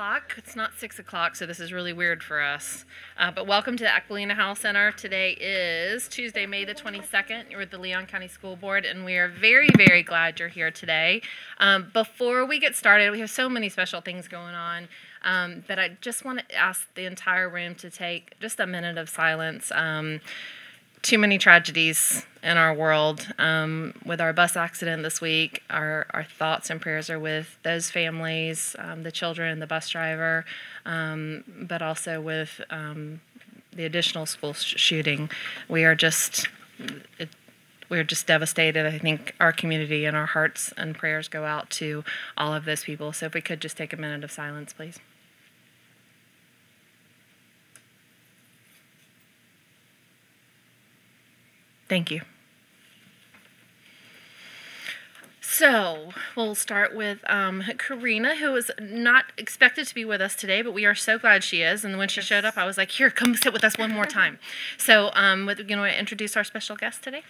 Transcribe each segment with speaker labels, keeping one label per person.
Speaker 1: o'clock. It's not 6 o'clock, so this is really weird for us. But welcome to the Aquilina Health Center. Today is Tuesday, May the 22nd. You're with the Leon County School Board, and we are very, very glad you're here today. Before we get started, we have so many special things going on that I just want to ask the entire room to take just a minute of silence. Too many tragedies in our world. With our bus accident this week, our thoughts and prayers are with those families, the children, the bus driver, but also with the additional school shooting. We're just devastated. I think our community and our hearts and prayers go out to all of those people. So if we could just take a minute of silence, please. Thank you. So we'll start with Karina, who is not expected to be with us today, but we are so glad she is. And when she showed up, I was like, here, come sit with us one more time. So you want to introduce our special guest today?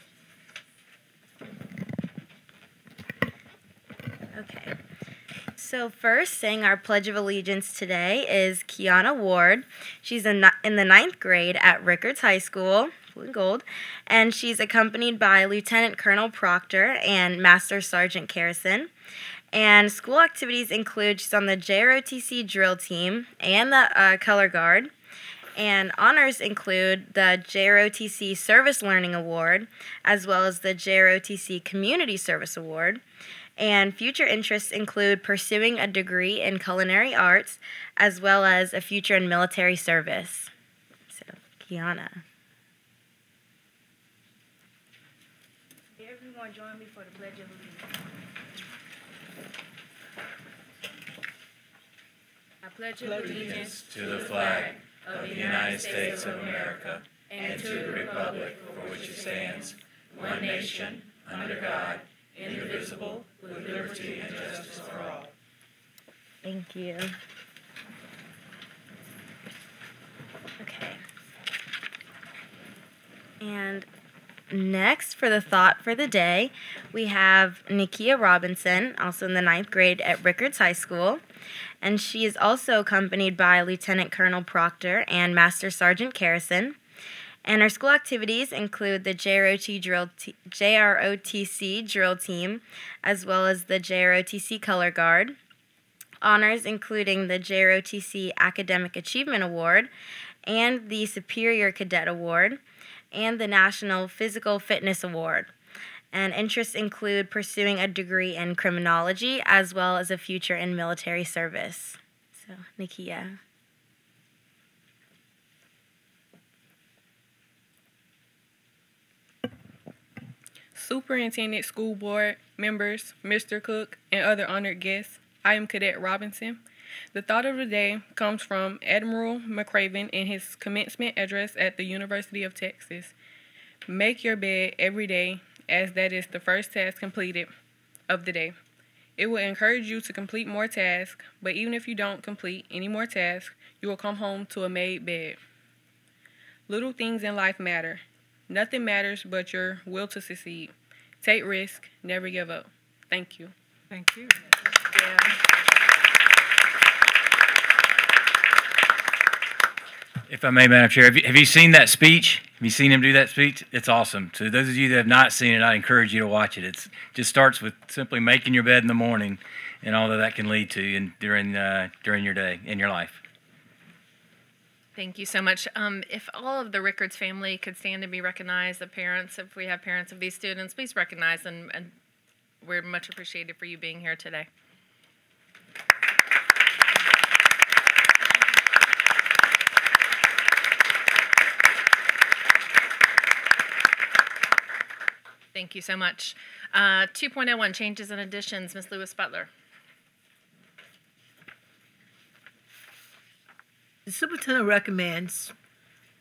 Speaker 2: Okay. So first, saying our Pledge of Allegiance today is Kiana Ward. She's in the 9th grade at Rickards High School, blue and gold, and she's accompanied by Lieutenant Colonel Proctor and Master Sergeant Carrison. And school activities include she's on the JROTC drill team and the color guard. And honors include the JROTC Service Learning Award, as well as the JROTC Community Service Award. And future interests include pursuing a degree in culinary arts, as well as a future in military service. So, Kiana.
Speaker 3: Everyone join me for the Pledge of Allegiance. I pledge allegiance
Speaker 4: to the flag of the United States of America and to the republic for which it stands, one nation, under God, indivisible, with liberty and justice for all.
Speaker 2: Thank you. Okay. And next, for the thought for the day, we have Nikia Robinson, also in the 9th grade at Rickards High School. And she is also accompanied by Lieutenant Colonel Proctor and Master Sergeant Carrison. And our school activities include the JROTC drill team, as well as the JROTC color guard. Honors including the JROTC Academic Achievement Award and the Superior Cadet Award and the National Physical Fitness Award. And interests include pursuing a degree in criminology as well as a future in military service. So, Nikia.
Speaker 5: Superintendent, school board members, Mr. Cook, and other honored guests, I am Cadet Robinson. The thought of the day comes from Admiral McRaven in his commencement address at the University of Texas. Make your bed every day, as that is the first task completed of the day. It will encourage you to complete more tasks, but even if you don't complete any more tasks, you will come home to a made bed. Little things in life matter. Nothing matters but your will to succeed. Take risk, never give up. Thank you.
Speaker 3: Thank you.
Speaker 1: Yeah.
Speaker 4: If I may, Madam Chair, have you seen that speech? Have you seen him do that speech? It's awesome. To those of you that have not seen it, I encourage you to watch it. It just starts with simply making your bed in the morning and all that can lead to and during your day, in your life.
Speaker 1: Thank you so much. If all of the Rickards family could stand and be recognized, the parents, if we have parents of these students, please recognize them, and we're much appreciated for you being here today. Thank you so much. 2.01, changes and additions, Ms. Lewis Butler.
Speaker 3: The superintendent recommends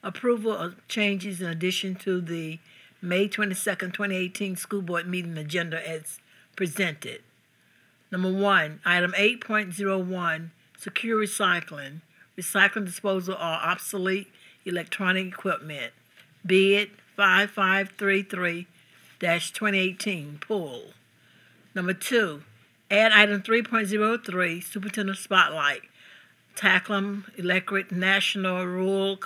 Speaker 3: approval of changes in addition to the May 22nd, 2018 school board meeting agenda as presented. Number 1, item 8.01, secure recycling. Recycling disposal of obsolete electronic equipment. Bid 5533-2018, pull. Number 2, add item 3.03, superintendent spotlight. Tacklem Electric National Rural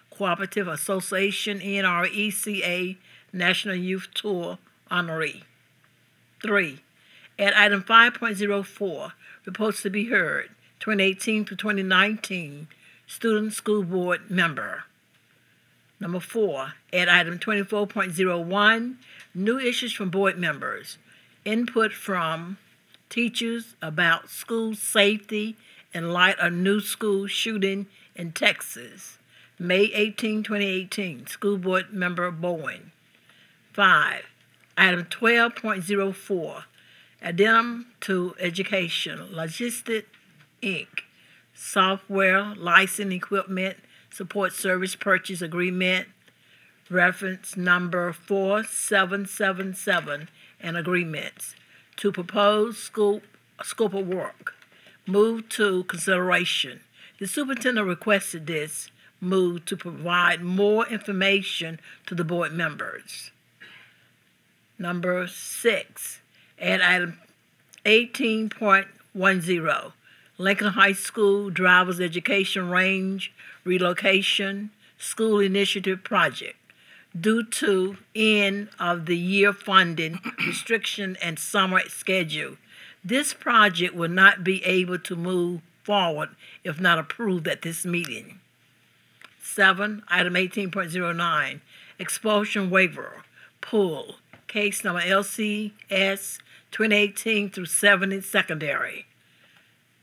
Speaker 3: Cooperative Association, NRECA National Youth Tour honoree. 3. At item 5.04, reports to be heard, 2018 to 2019, Student School Board member. Number 4, at item 24.01, new issues from board members. Input from teachers about school safety in light of new school shooting in Texas. May 18, 2018, School Board Member Bowen. 5, item 12.04, addendum to Education, Logistics, Inc., Software, License, Equipment, Support Service Purchase Agreement, reference number 4777, and agreements. To propose scope of work. Move to consideration. The superintendent requested this move to provide more information to the board members. Number 6, add item 18.10, Lincoln High School Driver's Education Range Relocation School Initiative Project. Due to end of the year funding restriction and summer schedule, this project will not be able to move forward if not approved at this meeting. 7, item 18.09, expulsion waiver, pull, case number LCS 2018 through 70, secondary.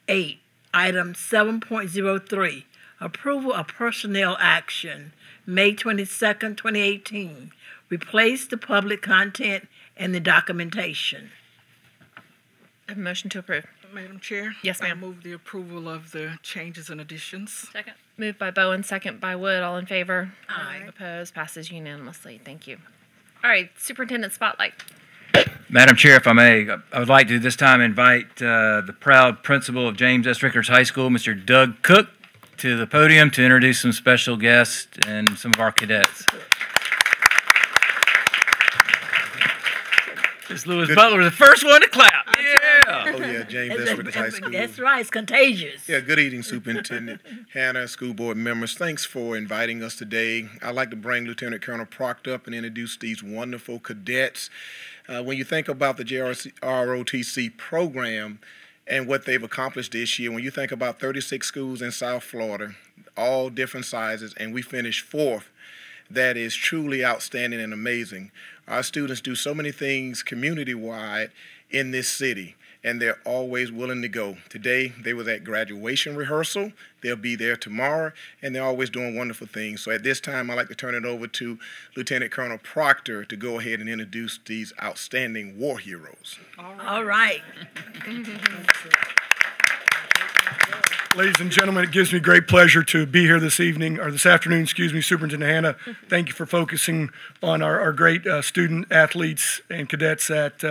Speaker 3: 8, item 7.03, approval of personnel action, May 22nd, 2018, replace the public content and the documentation.
Speaker 1: A motion to approve.
Speaker 6: Madam Chair?
Speaker 1: Yes, ma'am.
Speaker 6: I move the approval of the changes and additions.
Speaker 1: Second. Moved by Bowen, second by Wood. All in favor?
Speaker 3: Aye.
Speaker 1: Opposed? Passes unanimously. Thank you. All right, Superintendent Spotlight.
Speaker 4: Madam Chair, if I may, I would like to this time invite the proud principal of James S. Rickards High School, Mr. Doug Cook, to the podium to introduce some special guests and some of our cadets. Miss Lewis Butler was the first one to clap. Yeah.
Speaker 7: Oh, yeah, James S. Rickards High School.
Speaker 3: That's right, it's contagious.
Speaker 7: Yeah, good evening, Superintendent Hannah, school board members. Thanks for inviting us today. I'd like to bring Lieutenant Colonel Proctor up and introduce these wonderful cadets. When you think about the JROTC program and what they've accomplished this year, when you think about 36 schools in South Florida, all different sizes, and we finished 4th, that is truly outstanding and amazing. Our students do so many things community-wide in this city, and they're always willing to go. Today, they was at graduation rehearsal. They'll be there tomorrow, and they're always doing wonderful things. So at this time, I'd like to turn it over to Lieutenant Colonel Proctor to go ahead and introduce these outstanding war heroes.
Speaker 3: All right.
Speaker 8: Ladies and gentlemen, it gives me great pleasure to be here this evening, or this afternoon, excuse me, Superintendent Hannah. Thank you for focusing on our great student athletes and cadets at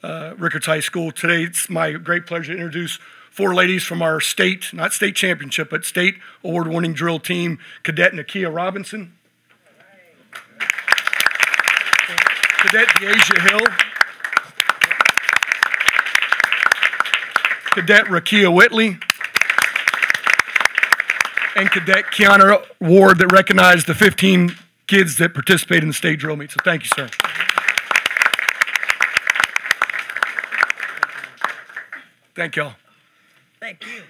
Speaker 8: Rickards High School. Today, it's my great pleasure to introduce 4 ladies from our state, not state championship, but state award-winning drill team, Cadet Nakia Robinson, Cadet Deasia Hill, Cadet Rakia Whitley, and Cadet Kiana Ward that recognized the 15 kids that participated in the state drill meet. So thank you, sir. Thank y'all.
Speaker 3: Thank you.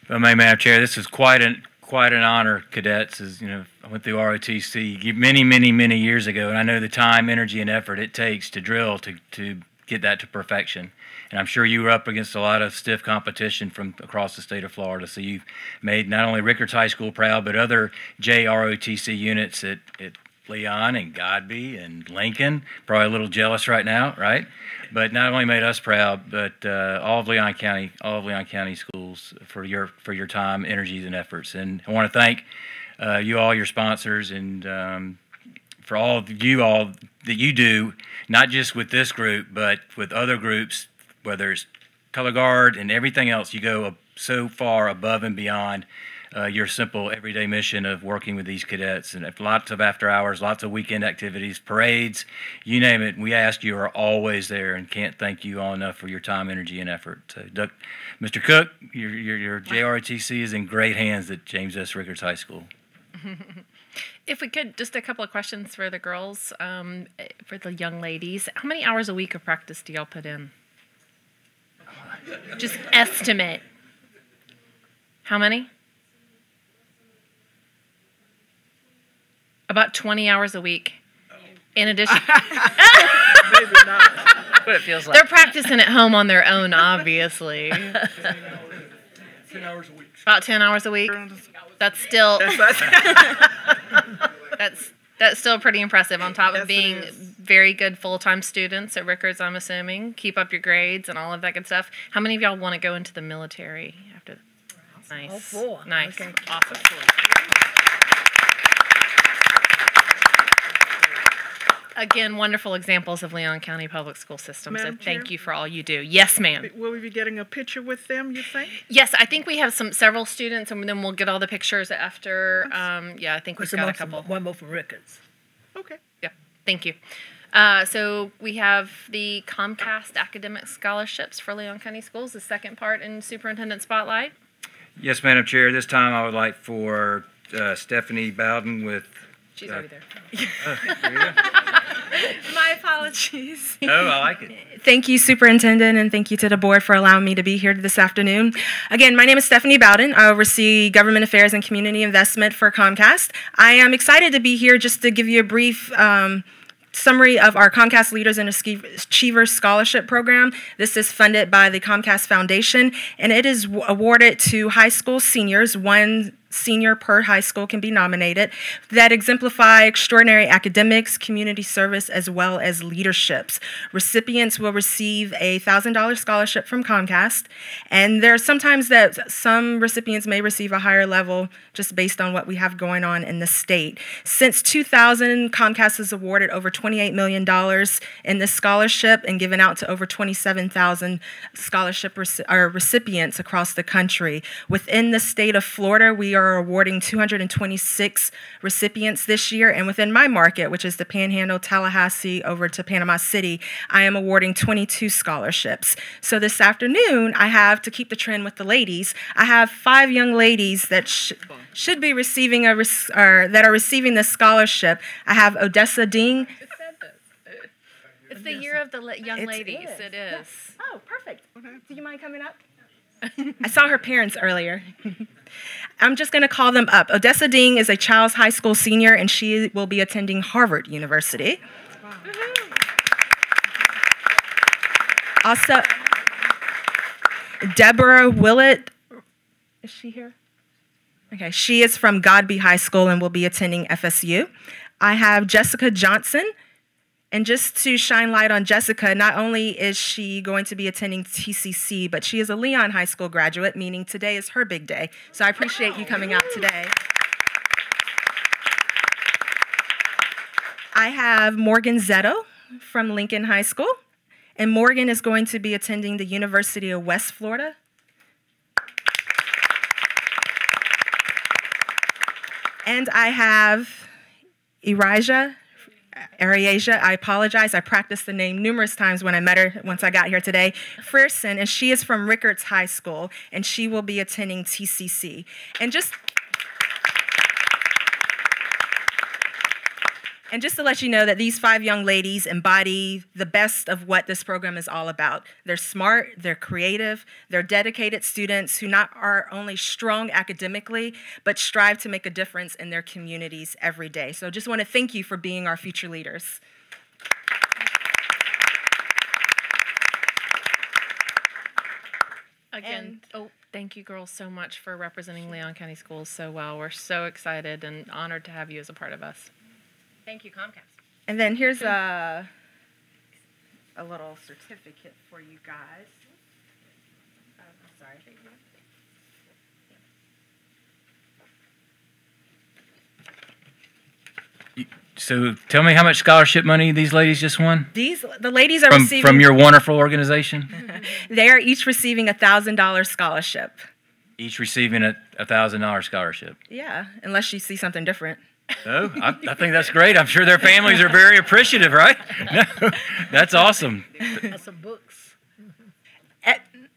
Speaker 4: If I may, Madam Chair, this is quite an honor, cadets. As you know, I went through ROTC many years ago, and I know the time, energy, and effort it takes to drill to get that to perfection. And I'm sure you were up against a lot of stiff competition from across the state of Florida. So you've made not only Rickards High School proud, but other JROTC units at Leon and Godby and Lincoln. Probably a little jealous right now, right? But not only made us proud, but all of Leon County schools for your time, energies, and efforts. And I want to thank you all, your sponsors, and for all of you all that you do, not just with this group, but with other groups, whether it's Color Guard and everything else. You go so far above and beyond your simple everyday mission of working with these cadets, and lots of after hours, lots of weekend activities, parades, you name it. We ask you are always there, and can't thank you all enough for your time, energy, and effort. So, Mr. Cook, your JROTC is in great hands at James S. Rickards High School.
Speaker 1: If we could, just a couple of questions for the girls, for the young ladies. How many hours a week of practice do y'all put in? Just estimate. How many? About 20 hours a week. In addition,
Speaker 6: Maybe not.
Speaker 9: What it feels like.
Speaker 1: they're practicing at home on their own, obviously.
Speaker 8: 10 hours a week.
Speaker 1: About 10 hours a week. That's still that's still pretty impressive. On top of
Speaker 6: Yes, it
Speaker 1: being
Speaker 6: is.
Speaker 1: very good full-time students at Rickards, I'm assuming. Keep up your grades and all of that good stuff. How many of y'all want to go into the military after? Nice.
Speaker 3: All four.
Speaker 1: Nice.
Speaker 3: Okay.
Speaker 1: Awesome. Again, wonderful examples of Leon County Public School System. So
Speaker 6: Madam
Speaker 1: thank
Speaker 6: Chair?
Speaker 1: you for all you do. Yes, ma'am.
Speaker 6: Will we be getting a picture with them, you think?
Speaker 1: Yes, I think we have several students, and then we'll get all the pictures after. Yeah, I think we've got a couple.
Speaker 3: One more from Rickards.
Speaker 6: Okay.
Speaker 1: Yeah, thank you. So we have the Comcast Academic Scholarships for Leon County Schools, the second part in Superintendent Spotlight.
Speaker 4: Yes, Madam Chair. This time I would like for Stephanie Bowden with.
Speaker 1: She's already there.
Speaker 10: My apologies.
Speaker 4: Oh, I like it.
Speaker 10: Thank you, Superintendent, and thank you to the board for allowing me to be here this afternoon. Again, my name is Stephanie Bowden. I oversee Government Affairs and Community Investment for Comcast. I am excited to be here just to give you a brief summary of our Comcast Leaders and Achievers Scholarship Program. This is funded by the Comcast Foundation, and it is awarded to high school seniors. One senior per high school can be nominated that exemplify extraordinary academics, community service, as well as leaderships. Recipients will receive a $1,000 scholarship from Comcast, and there's sometimes that some recipients may receive a higher level just based on what we have going on in the state. Since 2000, Comcast has awarded over $28 million in this scholarship and given out to over 27,000 scholarship recipients across the country. Within the state of Florida, we are awarding 226 recipients this year, and within my market, which is the Panhandle, Tallahassee, over to Panama City, I am awarding 22 scholarships. So this afternoon, I have, to keep the trend with the ladies, I have 5 young ladies that should be receiving that are receiving this scholarship. I have Odessa Ding.
Speaker 1: It's the year of the young ladies. It is.
Speaker 10: Oh, perfect. Do you mind coming up? I saw her parents earlier. I'm just going to call them up. Odessa Ding is a Childs High School senior, and she will be attending Harvard University. Wow. Also, Deborah Willett. Is she here? Okay, she is from Godby High School and will be attending FSU. I have Jessica Johnson. And just to shine light on Jessica, not only is she going to be attending TCC, but she is a Leon High School graduate, meaning today is her big day. So I appreciate you coming out today. I have Morgan Zetto from Lincoln High School. And Morgan is going to be attending the University of West Florida. And I have Ariasia, I apologize. I practiced the name numerous times when I met her once I got here today. Frierson, and she is from Rickards High School, and she will be attending TCC. And just to let you know that these 5 young ladies embody the best of what this program is all about. They're smart, they're creative, they're dedicated students who not are only strong academically, but strive to make a difference in their communities every day. So just want to thank you for being our future leaders.
Speaker 1: Again, thank you girls so much for representing Leon County Schools so well. We're so excited and honored to have you as a part of us. Thank you, Comcast.
Speaker 10: And then here's a little certificate for you guys. I'm sorry.
Speaker 4: So tell me how much scholarship money these ladies just won?
Speaker 10: The ladies are receiving
Speaker 4: from your wonderful organization.
Speaker 10: They are each receiving a $1,000 scholarship.
Speaker 4: each receiving a $1,000 scholarship.
Speaker 10: Yeah, unless you see something different.
Speaker 4: No, I think that's great. I'm sure their families are very appreciative, right? No, that's awesome.
Speaker 3: That's some books.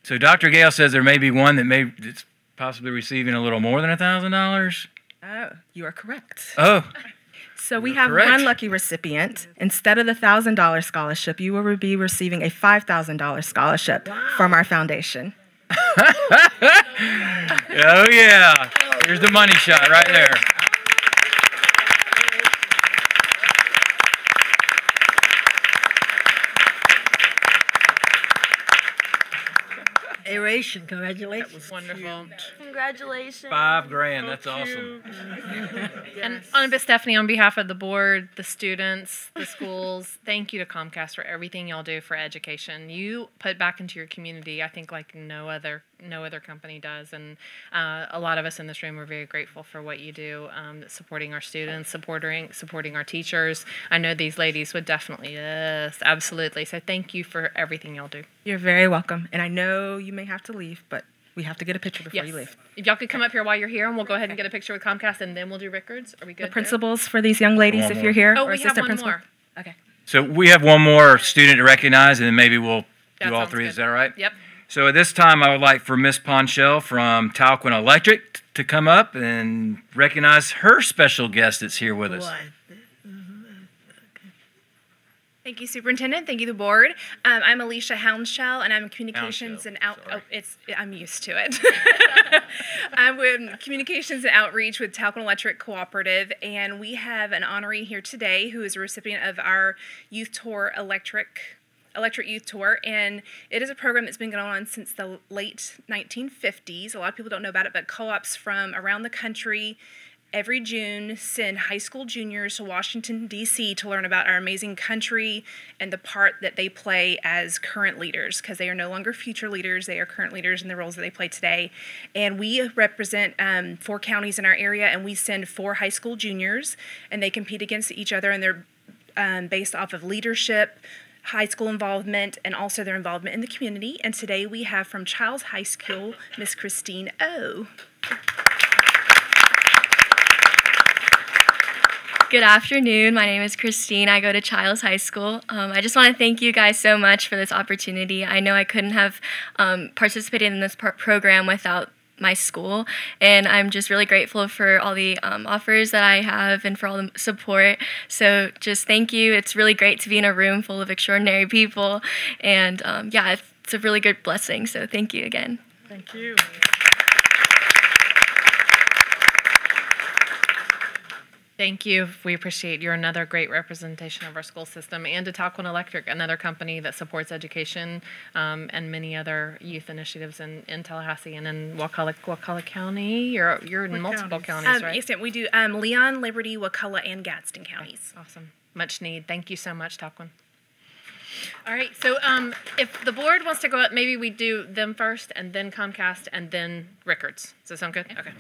Speaker 4: So Dr. Gale says there may be one that's possibly receiving a little more than $1,000.
Speaker 10: Oh, you are correct.
Speaker 4: Oh,
Speaker 10: So we
Speaker 4: You're
Speaker 10: have
Speaker 4: correct.
Speaker 10: one lucky recipient. Instead of the $1,000 scholarship, you will be receiving a $5,000 scholarship from our foundation.
Speaker 4: oh yeah. Here's the money shot right there.
Speaker 3: Aeration, congratulations.
Speaker 1: Wonderful.
Speaker 2: Congratulations.
Speaker 4: $5,000. That's awesome.
Speaker 1: And on Stephanie, on behalf of the board, the students, the schools, thank you to Comcast for everything y'all do for education. You put back into your community, I think, like no other company does. And a lot of us in this room are very grateful for what you do, supporting our students, supporting our teachers. I know these ladies would definitely, yes, absolutely. So thank you for everything y'all do.
Speaker 10: You're very welcome. And I know you may have to leave, but we have to get a picture before you leave.
Speaker 1: If y'all could come up here while you're here, and we'll go ahead and get a picture with Comcast, and then we'll do records. Are we good?
Speaker 10: The principals for these young ladies,
Speaker 4: One
Speaker 10: if
Speaker 4: more.
Speaker 10: you're here.
Speaker 1: Oh,
Speaker 10: or
Speaker 1: we have
Speaker 10: assistant
Speaker 1: one
Speaker 10: principal.
Speaker 1: more.
Speaker 10: Okay.
Speaker 4: So we have one more student to recognize, and then maybe we'll
Speaker 1: That
Speaker 4: do all
Speaker 1: sounds
Speaker 4: three.
Speaker 1: good.
Speaker 4: Is that all right?
Speaker 1: Yep.
Speaker 4: So at this time, I would like for Miss Ponchel from Talquin Electric to come up and recognize her special guest that's here with us.
Speaker 3: Boy.
Speaker 9: Thank you, Superintendent. Thank you, the board. I'm Alicia Houndshell, and I'm in communications
Speaker 4: Houndshell,
Speaker 9: and out.
Speaker 4: sorry.
Speaker 9: I'm used to it. I'm with communications and outreach with Talcon Electric Cooperative, and we have an honoree here today who is a recipient of our Youth Tour Electric Youth Tour, and it is a program that's been going on since the late 1950s. A lot of people don't know about it, but co-ops from around the country every June send high school juniors to Washington, D.C. to learn about our amazing country and the part that they play as current leaders, because they are no longer future leaders. They are current leaders in the roles that they play today. And we represent 4 counties in our area, and we send 4 high school juniors, and they compete against each other, and they're based off of leadership, high school involvement, and also their involvement in the community. And today we have from Childs High School, Miss Christine O.
Speaker 11: Good afternoon. My name is Christine. I go to Childs High School. I just want to thank you guys so much for this opportunity. I know I couldn't have participated in this program without my school, and I'm just really grateful for all the offers that I have and for all the support. So just thank you. It's really great to be in a room full of extraordinary people, and yeah, it's a really good blessing. So thank you again.
Speaker 6: Thank you.
Speaker 1: Thank you. We appreciate you're another great representation of our school system, and to Talcon Electric, another company that supports education and many other youth initiatives in Tallahassee and in Wakulla County. You're in
Speaker 6: What
Speaker 1: multiple
Speaker 6: counties?
Speaker 1: counties, right?
Speaker 9: Yes, ma'am. We do Leon, Liberty, Wakulla, and Gadsden counties.
Speaker 1: Awesome. Much need. Thank you so much, Talcon. All right. So if the board wants to go up, maybe we do them first, and then Comcast, and then Rickards. Does that sound good? Okay.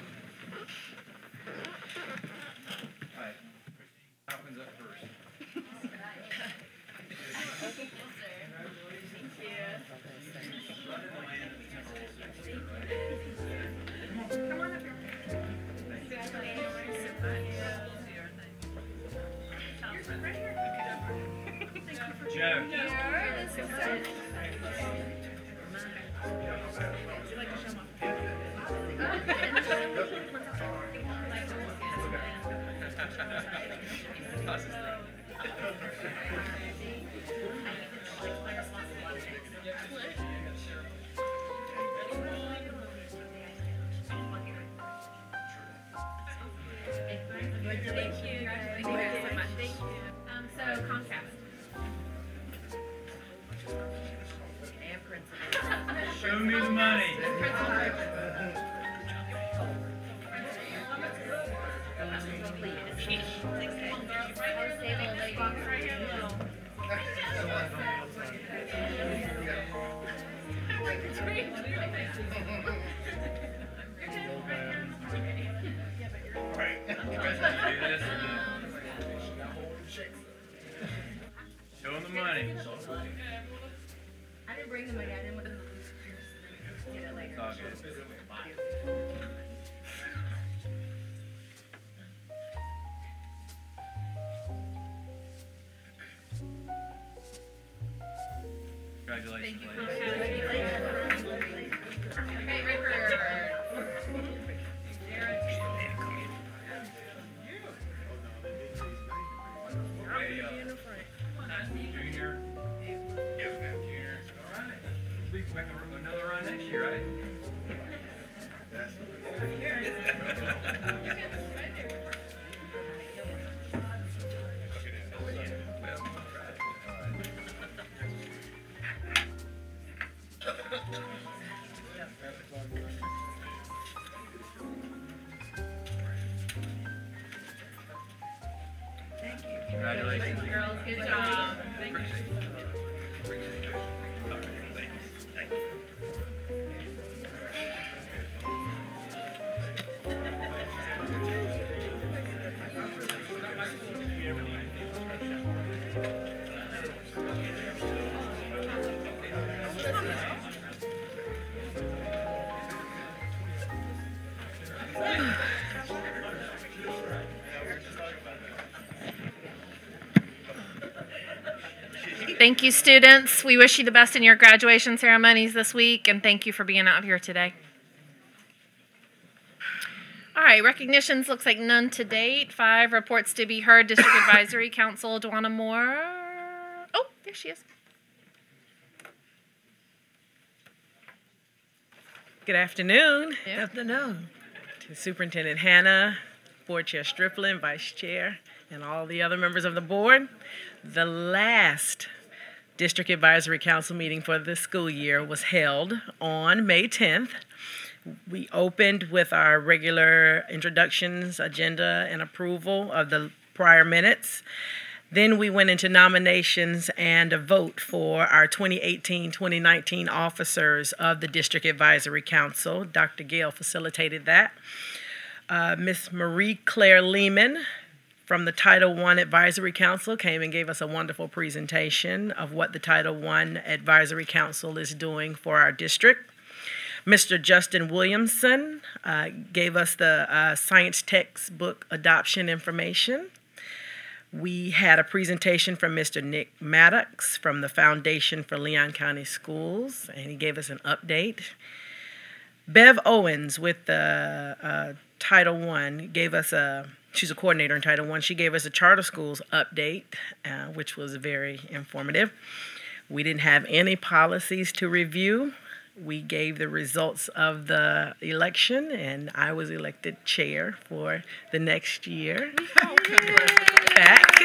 Speaker 1: So Comcast.
Speaker 4: Show me the money. Show them the money.
Speaker 10: I didn't bring them again.
Speaker 4: It's all good. Congratulations. Another run next year, right? Congratulations, girls. Good job. Thank you, students. We wish you the best in your graduation ceremonies this week, and thank you for being out here today. All right, recognitions looks like none to date. 5 reports to be heard. District Advisory Council, Dwana Moore. Oh, there she is.
Speaker 12: Good afternoon.
Speaker 3: Good afternoon.
Speaker 12: To Superintendent Hannah, Board Chair Striplin, Vice Chair, and all the other members of the board. The last District Advisory Council meeting for this school year was held on May 10th. We opened with our regular introductions, agenda, and approval of the prior minutes. Then we went into nominations and a vote for our 2018-2019 officers of the District Advisory Council. Dr. Gale facilitated that. Ms. Marie Claire Lehman from the Title I Advisory Council came and gave us a wonderful presentation of what the Title I Advisory Council is doing for our district. Mr. Justin Williamson gave us the science textbook adoption information. We had a presentation from Mr. Nick Maddox from the Foundation for Leon County Schools, and he gave us an update. Bev Owens with the Title I gave us she's a coordinator in Title I. She gave us a charter schools update, which was very informative. We didn't have any policies to review. We gave the results of the election, and I was elected chair for the next year. Back.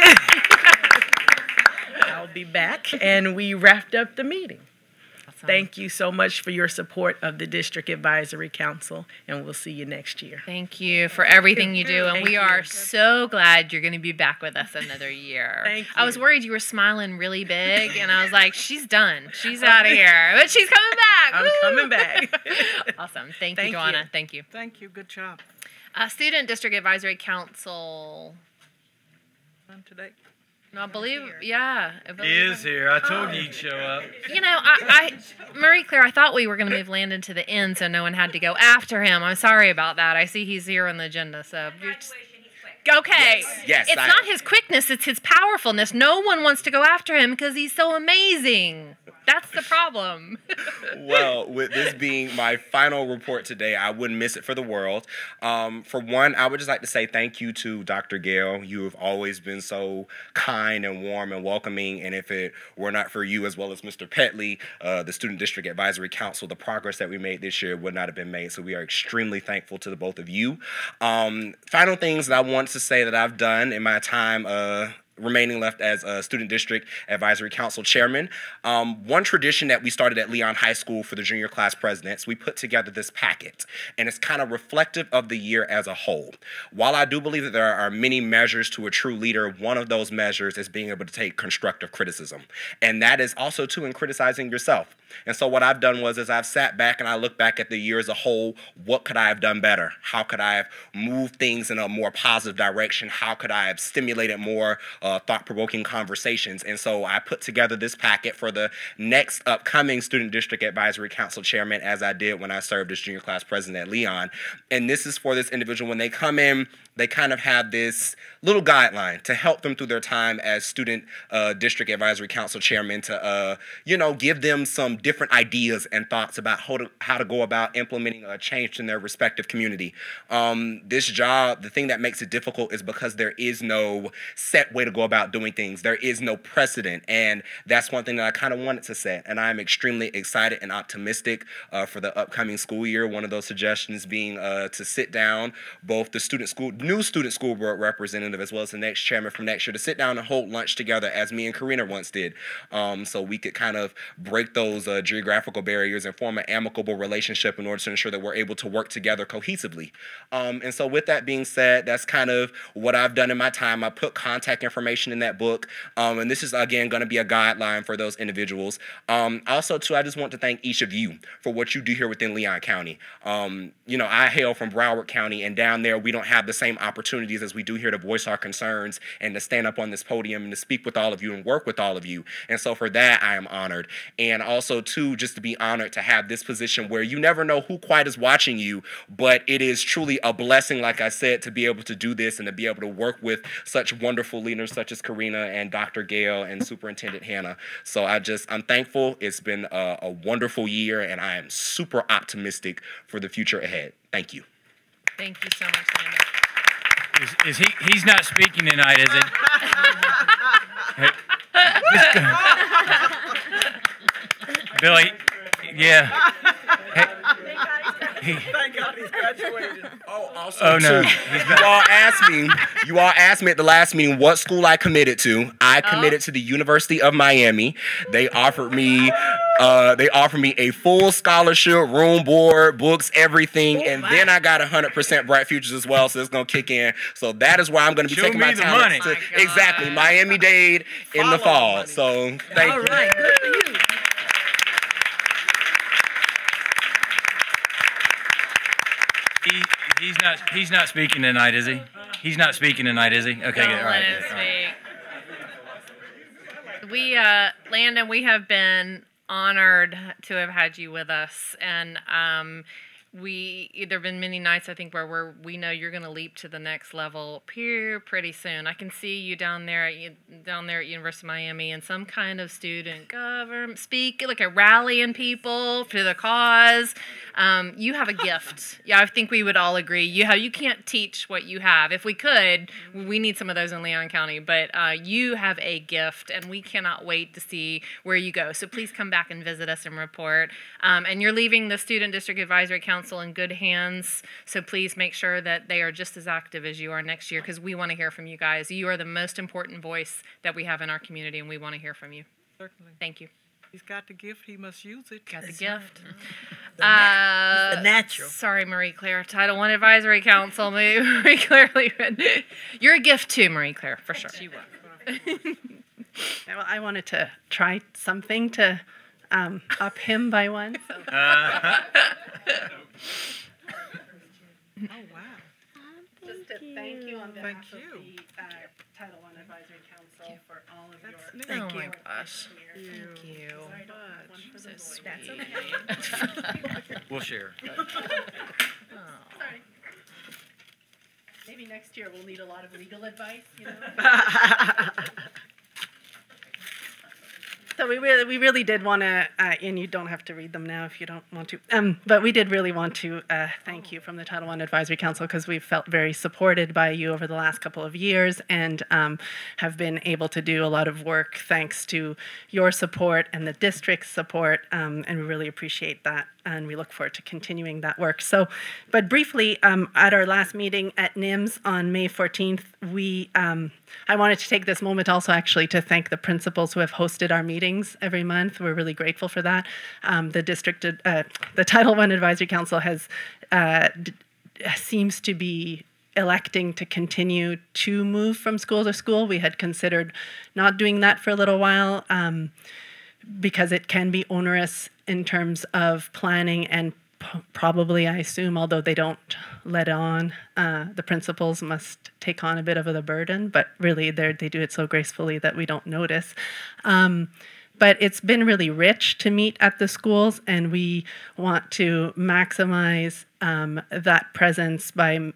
Speaker 12: I'll be back, and we wrapped up the meeting. Awesome. Thank you so much for your support of the District Advisory Council, and we'll see you next year.
Speaker 1: Thank you for everything you do, and we are so glad you're going to be back with us another year.
Speaker 12: Thank you.
Speaker 1: I was worried you were smiling really big, and I was like, she's done. She's out of here. But she's coming back.
Speaker 12: I'm coming back.
Speaker 1: Awesome. Thank you, Donna. Thank you.
Speaker 6: Thank you. Good job.
Speaker 1: Student District Advisory Council.
Speaker 6: None today.
Speaker 1: No, I believe, yeah.
Speaker 4: He is here. I told you he'd show up.
Speaker 1: You know, Marie Claire, I thought we were going to move Landon to the end so no one had to go after him. I'm sorry about that. I see he's here on the agenda, so. Okay.
Speaker 13: Yes,
Speaker 1: it's not his quickness, it's his powerfulness. No one wants to go after him because he's so amazing. That's the problem.
Speaker 13: Well, with this being my final report today, I wouldn't miss it for the world. For one, I would just like to say thank you to Dr. Gale. You have always been so kind and warm and welcoming, and if it were not for you as well as Mr. Petley, the Student District Advisory Council, the progress that we made this year would not have been made, so we are extremely thankful to the both of you. Final things that I want to say that I've done in my time remaining left as a Student District Advisory Council Chairman. One tradition that we started at Leon High School for the junior class presidents, we put together this packet, and it's kind of reflective of the year as a whole. While I do believe that there are many measures to a true leader, one of those measures is being able to take constructive criticism, and that is also too in criticizing yourself. And so what I've done was, as I've sat back and I look back at the year as a whole, what could I have done better? How could I have moved things in a more positive direction? How could I have stimulated more thought-provoking conversations? And so I put together this packet for the next upcoming Student District Advisory Council Chairman, as I did when I served as junior class president at Leon. And this is for this individual. When they come in, they kind of have this little guideline to help them through their time as Student District Advisory Council Chairman to, give them some different ideas and thoughts about how to go about implementing a change in their respective community. This job, the thing that makes it difficult is because there is no set way to go about doing things. There is no precedent, and that's one thing that I kind of wanted to set. And I'm extremely excited and optimistic for the upcoming school year. One of those suggestions being to sit down both the new student school board representative as well as the next chairman from next year to sit down and hold lunch together as me and Karina once did, so we could kind of break those geographical barriers and form an amicable relationship in order to ensure that we're able to work together cohesively. And so with that being said, that's kind of what I've done in my time. I put contact information in that book, and this is again going to be a guideline for those individuals. Also too, I just want to thank each of you for what you do here within Leon County. I hail from Broward County, and down there we don't have the same opportunities as we do here to voice our concerns and to stand up on this podium and to speak with all of you and work with all of you. And so for that, I am honored. And also too, just to be honored to have this position where you never know who quite is watching you, but it is truly a blessing, like I said, to be able to do this and to be able to work with such wonderful leaders such as Karina and Dr. Gail and Superintendent Hannah. So I'm thankful. It's been a wonderful year, and I am super optimistic for the future ahead. Thank you.
Speaker 1: Thank you so much, Landon.
Speaker 4: He's not speaking tonight, is it? Billy, yeah.
Speaker 6: Thank God he's graduated.
Speaker 13: Also, no. You all asked me at the last meeting what school I committed to. I committed to the University of Miami. They offered me a full scholarship, room, board, books, everything, and then I got 100% Bright Futures as well, so it's gonna kick in. So that is where I'm gonna be taking my time. Exactly, Miami-Dade in the fall. So thank you.
Speaker 3: All right, good for you.
Speaker 4: He's not speaking tonight, is he? He's not speaking tonight, is he? Okay, good. All right.
Speaker 1: Landon, we have been honored to have had you with us, and there have been many nights, I think, where we know you're going to leap to the next level pretty soon. I can see you down there at University of Miami in some kind of student government, speak like a rallying people to the cause. You have a gift. Yeah, I think we would all agree. You can't teach what you have. If we could, we need some of those in Leon County. But you have a gift, and we cannot wait to see where you go. So please come back and visit us and report. And you're leaving the Student District Advisory Council in good hands. So please make sure that they are just as active as you are next year, because we want to hear from you guys. You are the most important voice that we have in our community, and we want to hear from you.
Speaker 6: Certainly.
Speaker 1: Thank you.
Speaker 6: He's got the gift. He must use it.
Speaker 1: Got the gift.
Speaker 3: The natural.
Speaker 1: Sorry, Marie Claire. Title I Advisory Council. Marie Claire, you're a gift too, Marie Claire, for sure.
Speaker 14: She was. Well, I wanted to try something to up him by one. So.
Speaker 6: Oh, wow.
Speaker 14: Just to thank you on behalf of the Title I Advisory Council for all of your...
Speaker 1: Thank you. Oh, my gosh. Thank you. So sweet. That's okay.
Speaker 4: We'll share.
Speaker 14: Sorry. Maybe next year we'll need a lot of legal advice, you know? So we really did want to, and you don't have to read them now if you don't want to, but we did really want to thank you from the Title I Advisory Council, because we've felt very supported by you over the last couple of years, and have been able to do a lot of work thanks to your support and the district's support, and we really appreciate that, and we look forward to continuing that work. So, but briefly, at our last meeting at NIMS on May 14th, I wanted to take this moment also actually to thank the principals who have hosted our meetings every month. We're really grateful for that. The Title I Advisory Council has seems to be electing to continue to move from school to school. We had considered not doing that for a little while. because it can be onerous in terms of planning and probably, I assume, although they don't let on, the principals must take on a bit of the burden, but really they do it so gracefully that we don't notice. But it's been really rich to meet at the schools, and we want to maximize that presence by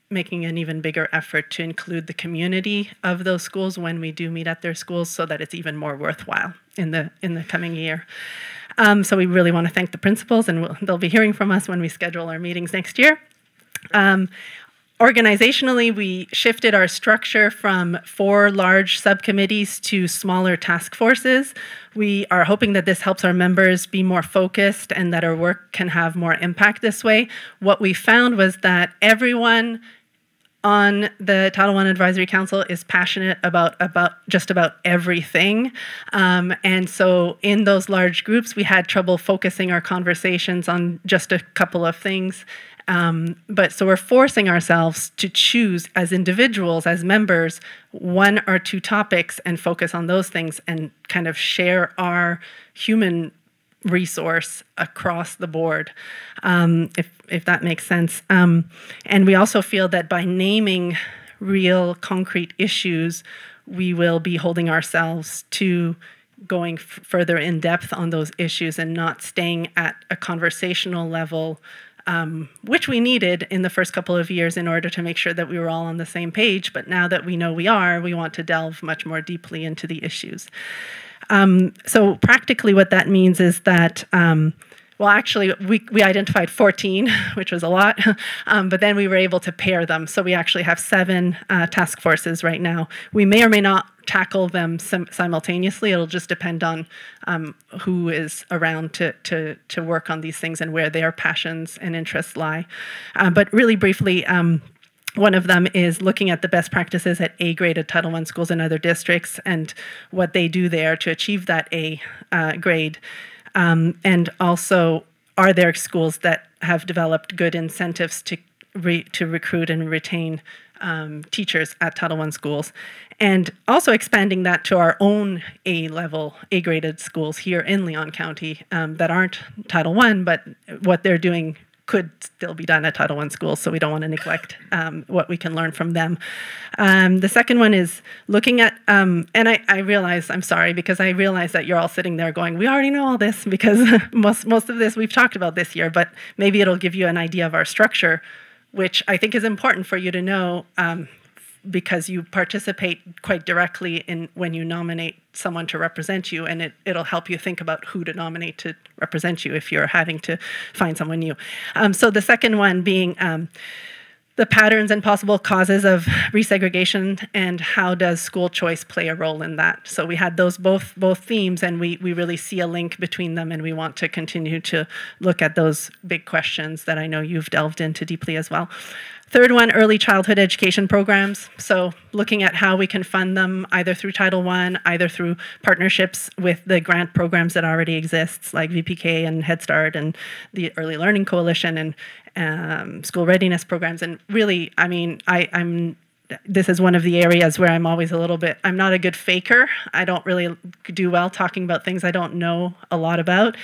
Speaker 14: making an even bigger effort to include the community of those schools when we do meet at their schools, so that it's even more worthwhile in the coming year. So we really want to thank the principals, and they'll be hearing from us when we schedule our meetings next year. Organizationally, we shifted our structure from 4 large subcommittees to smaller task forces. We are hoping that this helps our members be more focused and that our work can have more impact this way. What we found was that everyone on the Title I Advisory Council is passionate about just about everything. And so in those large groups, we had trouble focusing our conversations on just a couple of things. But so we're forcing ourselves to choose as individuals, as members, 1 or 2 topics and focus on those things and kind of share our human resource across the board, if that makes sense. And we also feel that by naming real concrete issues, we will be holding ourselves to going further in depth on those issues and not staying at a conversational level, which we needed in the first couple of years in order to make sure that we were all on the same page. But now that we know we are, we want to delve much more deeply into the issues. So practically what that means is that, well, actually, we identified 14, which was a lot, but then we were able to pair them. So we actually have 7 task forces right now. We may or may not tackle them simultaneously. It'll just depend on who is around to work on these things and where their passions and interests lie. But really briefly, one of them is looking at the best practices at A-graded Title I schools in other districts and what they do there to achieve that A grade. And also, are there schools that have developed good incentives to recruit and retain teachers at Title I schools? And also expanding that to our own A-level, A-graded schools here in Leon County that aren't Title I, but what they're doing could still be done at Title I schools, so we don't want to neglect what we can learn from them. The second one is looking at, and I realize, I'm sorry, because I realize that you're all sitting there going, we already know all this, because most of this we've talked about this year, but maybe it'll give you an idea of our structure, which I think is important for you to know, because you participate quite directly in when you nominate someone to represent you, and it'll help you think about who to nominate to represent you if you're having to find someone new. So the second one being the patterns and possible causes of resegregation, and how does school choice play a role in that? So we had those both themes, and we really see a link between them, and we want to continue to look at those big questions that I know you've delved into deeply as well. Third one, early childhood education programs. So looking at how we can fund them either through Title I, either through partnerships with the grant programs that already exist, like VPK and Head Start and the Early Learning Coalition and school readiness programs. And really, I mean, this is one of the areas where I'm always a little bit, I'm not a good faker. I don't really do well talking about things I don't know a lot about.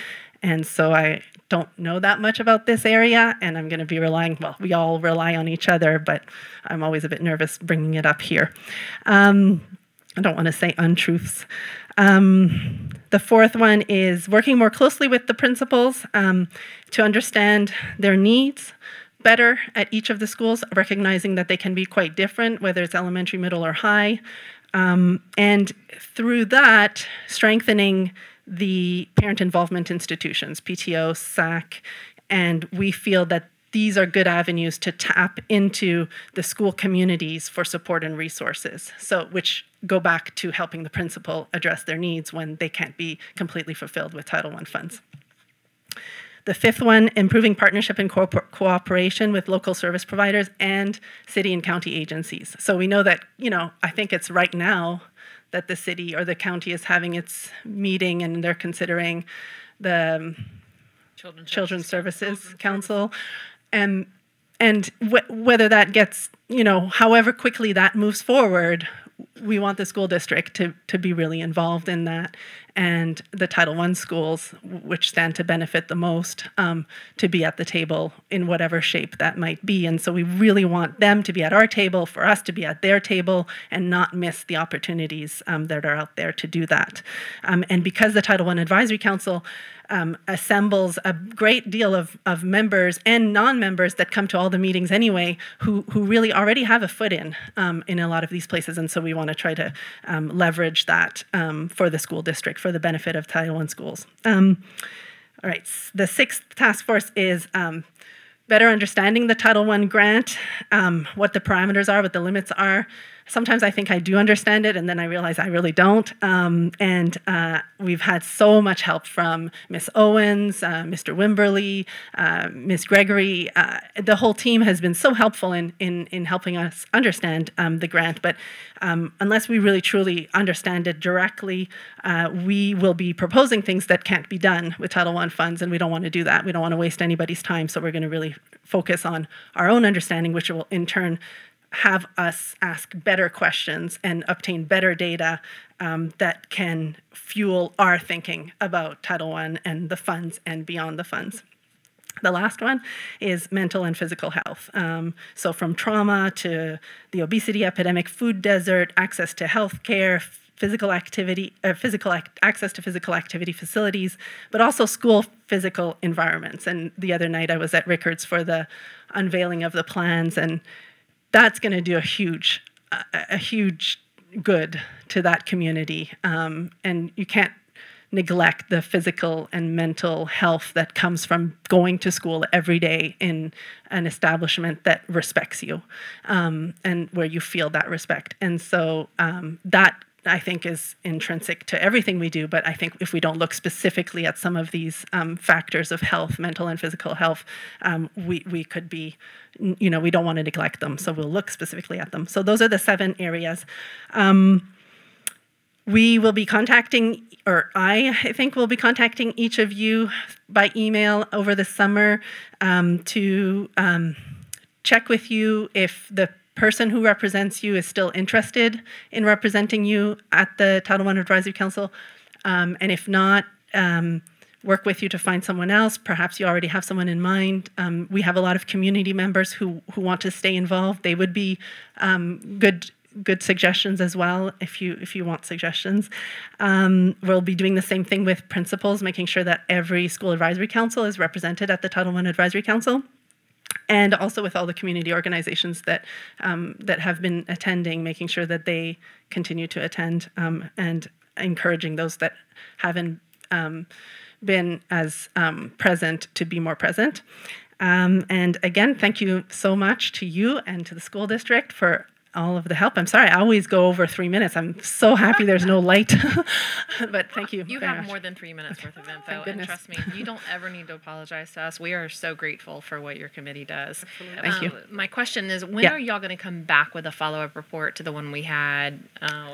Speaker 14: And so I don't know that much about this area, and I'm going to be relying, well, we all rely on each other, but I'm always a bit nervous bringing it up here. I don't want to say untruths. The fourth one is working more closely with the principals to understand their needs better at each of the schools, recognizing that they can be quite different, whether it's elementary, middle, or high. And through that, strengthening the parent involvement institutions, PTO, SAC, and we feel that these are good avenues to tap into the school communities for support and resources, so which go back to helping the principal address their needs when they can't be completely fulfilled with Title I funds. The fifth one, improving partnership and cooperation with local service providers and city and county agencies. So we know that, I think it's right now that the city or the county is having its meeting and they're considering the Children's Services Council. And whether that gets, however quickly that moves forward, we want the school district to be really involved in that, and the Title I schools, which stand to benefit the most, to be at the table in whatever shape that might be. And so we really want them to be at our table, for us to be at their table, and not miss the opportunities that are out there to do that. And because the Title I Advisory Council assembles a great deal of members and non-members that come to all the meetings anyway, who really already have a foot in a lot of these places. And so we want to try to leverage that for the school district, for the benefit of Title I schools. All right, the sixth task force is better understanding the Title I grant, what the parameters are, what the limits are. Sometimes I think I do understand it, and then I realize I really don't. And we've had so much help from Ms. Owens, Mr. Wimberly, Ms. Gregory. The whole team has been so helpful in helping us understand the grant. But unless we really truly understand it directly, we will be proposing things that can't be done with Title I funds, and we don't want to do that. We don't want to waste anybody's time, so we're going to really focus on our own understanding, which will in turn have us ask better questions and obtain better data that can fuel our thinking about Title I and the funds and beyond the funds. The last one is mental and physical health. So from trauma to the obesity epidemic, food desert, access to health care, physical activity, access to physical activity facilities, but also school physical environments. And the other night I was at Rickards for the unveiling of the plans, and that's going to do a huge good to that community. And you can't neglect the physical and mental health that comes from going to school every day in an establishment that respects you, and where you feel that respect. And so that, I think, is intrinsic to everything we do, but I think if we don't look specifically at some of these factors of health, mental and physical health, we could be, we don't want to neglect them, so we'll look specifically at them. So those are the 7 areas. We will be contacting, or I think we'll be contacting each of you by email over the summer to check with you if the person who represents you is still interested in representing you at the Title I Advisory Council. And if not, work with you to find someone else. Perhaps you already have someone in mind. We have a lot of community members who want to stay involved. They would be good suggestions as well if you want suggestions. We'll be doing the same thing with principals, making sure that every school advisory council is represented at the Title I Advisory Council, and also with all the community organizations that have been attending, making sure that they continue to attend, and encouraging those that haven't been as present to be more present. And again, thank you so much to you and to the school district for all of the help. I'm sorry, I always go over 3 minutes. I'm so happy there's no light. But thank you.
Speaker 1: You have more than 3 minutes worth of info, and trust me, you don't ever need to apologize to us. We are so grateful for what your committee does.
Speaker 14: Thank you.
Speaker 1: My question is, when are y'all going to come back with a follow-up report to the one we had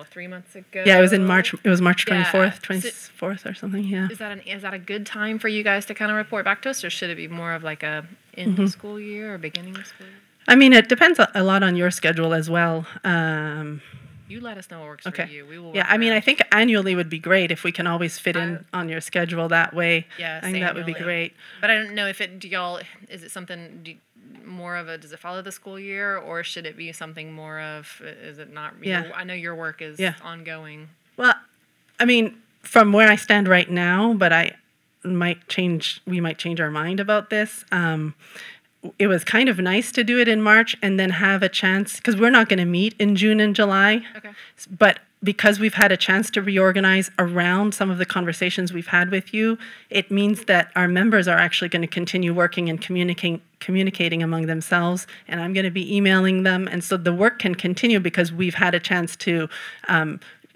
Speaker 1: 3 months ago?
Speaker 14: Yeah, it was in March. It was March 24th, 24th or something. Yeah.
Speaker 1: Is that a good time for you guys to kind of report back to us, or should it be more of like a end of school year or beginning of school year?
Speaker 14: I mean, it depends a lot on your schedule as well.
Speaker 1: You let us know what works for you. We will.
Speaker 14: Yeah, I mean, I think annually would be great if we can always fit in on your schedule that way.
Speaker 1: Yes,
Speaker 14: I think that would be great.
Speaker 1: But I don't know if is it something more of does it follow the school year, or should it be something more of, is it not?
Speaker 14: Yeah.
Speaker 1: I know your work is ongoing.
Speaker 14: Well, I mean, from where I stand right now, but we might change our mind about this. It was kind of nice to do it in March and then have a chance, because we're not going to meet in June and July. Okay. But because we've had a chance to reorganize around some of the conversations we've had with you, it means that our members are actually going to continue working and communicating among themselves, and I'm going to be emailing them. And so the work can continue because we've had a chance to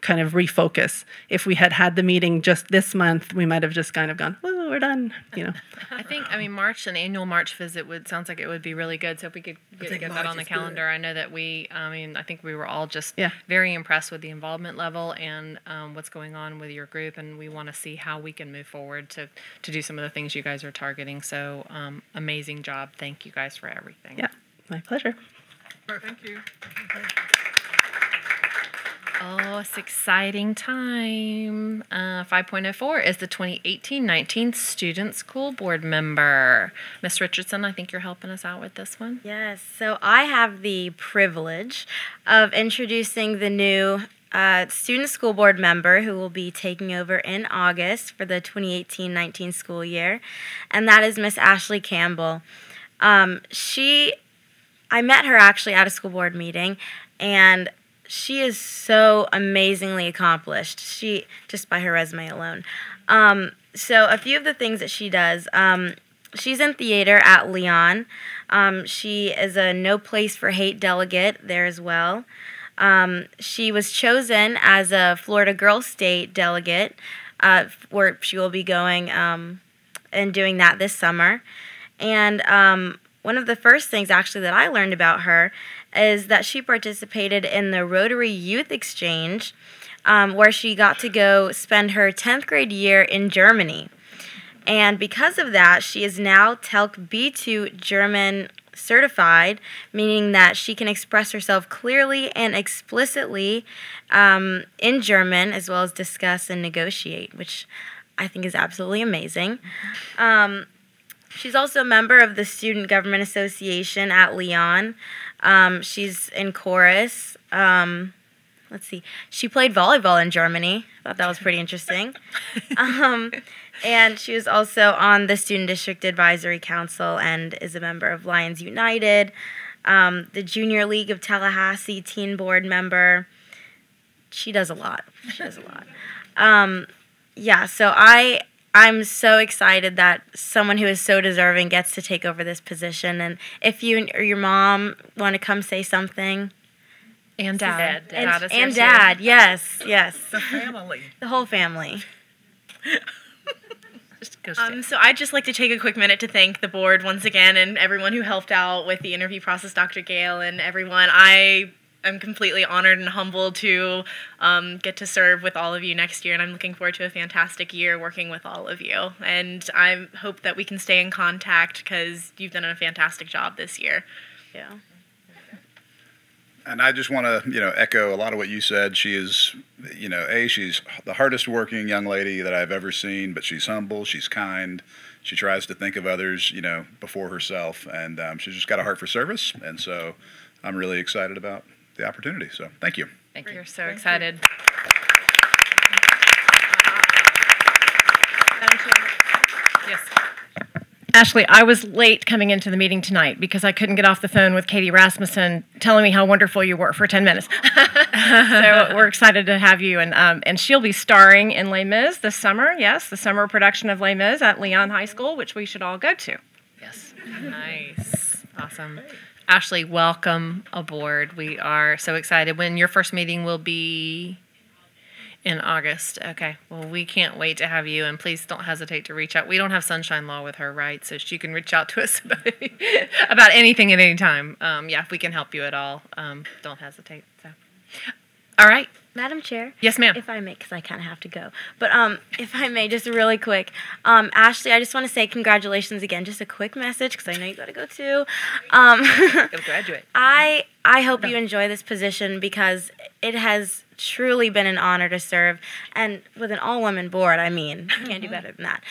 Speaker 14: kind of refocus. If we had the meeting just this month, we might have just kind of gone, "Woo, we're done,"
Speaker 1: I think, March, an annual March visit sounds like it would be really good. So if we could get that on the calendar, I know that I think we were all just very impressed with the involvement level and what's going on with your group, and we want to see how we can move forward to do some of the things you guys are targeting. So amazing job. Thank you guys for everything.
Speaker 14: Yeah, my pleasure.
Speaker 6: Thank you.
Speaker 1: Oh, it's exciting time. 5.04 is the 2018-19 Student School Board member. Miss Richardson, I think you're helping us out with this one.
Speaker 2: Yes, so I have the privilege of introducing the new Student School Board member who will be taking over in August for the 2018-19 school year, and that is Miss Ashley Campbell. I met her actually at a school board meeting, and she is so amazingly accomplished. Just by her resume alone. So a few of the things that she does. She's in theater at Leon. She is a No Place for Hate delegate there as well. She was chosen as a Florida Girls State delegate, where she will be going and doing that this summer. And one of the first things actually that I learned about her is that she participated in the Rotary Youth Exchange, where she got to go spend her 10th grade year in Germany. And because of that, she is now TELC B2 German certified, meaning that she can express herself clearly and explicitly in German, as well as discuss and negotiate, which I think is absolutely amazing. She's also a member of the Student Government Association at Leon. She's in chorus. Let's see. She played volleyball in Germany. I thought that was pretty interesting. And she was also on the Student District Advisory Council and is a member of Lions United, the Junior League of Tallahassee Teen Board member. She does a lot. Yeah, so I'm so excited that someone who is so deserving gets to take over this position. And if you or your mom want to come say something.
Speaker 1: And Dad.
Speaker 2: And Dad, yes.
Speaker 6: The family.
Speaker 2: The whole family.
Speaker 10: So I'd just like to take a quick minute to thank the board once again and everyone who helped out with the interview process, Dr. Gale and everyone. I am completely honored and humbled to get to serve with all of you next year, and I'm looking forward to a fantastic year working with all of you. And I hope that we can stay in contact because you've done a fantastic job this year.
Speaker 2: Yeah.
Speaker 15: And I just want to, echo a lot of what you said. She is, she's the hardest working young lady that I've ever seen, but she's humble, she's kind, she tries to think of others, before herself, and she's just got a heart for service, and so I'm really excited about the opportunity. So thank you.
Speaker 1: Thank you. We're so excited.
Speaker 16: Yes. Ashley, I was late coming into the meeting tonight because I couldn't get off the phone with Katie Rasmussen telling me how wonderful you were for 10 minutes. So we're excited to have you. And she'll be starring in Les Mis this summer. Yes, the summer production of Les Mis at Leon High School, which we should all go to.
Speaker 1: Yes. Nice. Awesome. Ashley, welcome aboard. We are so excited. When your first meeting will be? In August. Okay. Well, we can't wait to have you, and please don't hesitate to reach out. We don't have sunshine law with her, right? So she can reach out to us about anything at any time. Yeah, if we can help you at all, don't hesitate. So, all right.
Speaker 2: Madam Chair?
Speaker 1: Yes, ma'am.
Speaker 2: If I may, because I kind of have to go. But if I may, just really quick. Ashley, I just want to say congratulations again. Just a quick message, because I know you got to go too.
Speaker 1: Go graduate.
Speaker 2: I hope you enjoy this position, because it has truly been an honor to serve. And with an all-women board, you can't do better than that.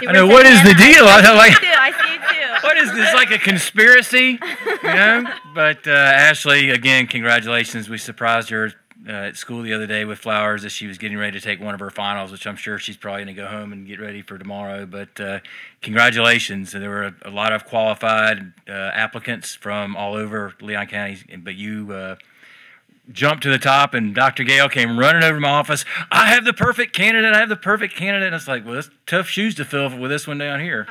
Speaker 4: I know, what is the deal?
Speaker 2: I see it too.
Speaker 4: What is this, like a conspiracy? But Ashley, again, congratulations. We surprised her at school the other day with flowers as she was getting ready to take one of her finals, which I'm sure she's probably going to go home and get ready for tomorrow. But congratulations. There were a lot of qualified applicants from all over Leon County, but you jumped to the top, and Dr. Gale came running over to my office. I have the perfect candidate. And it's like, well, that's tough shoes to fill with this one down here.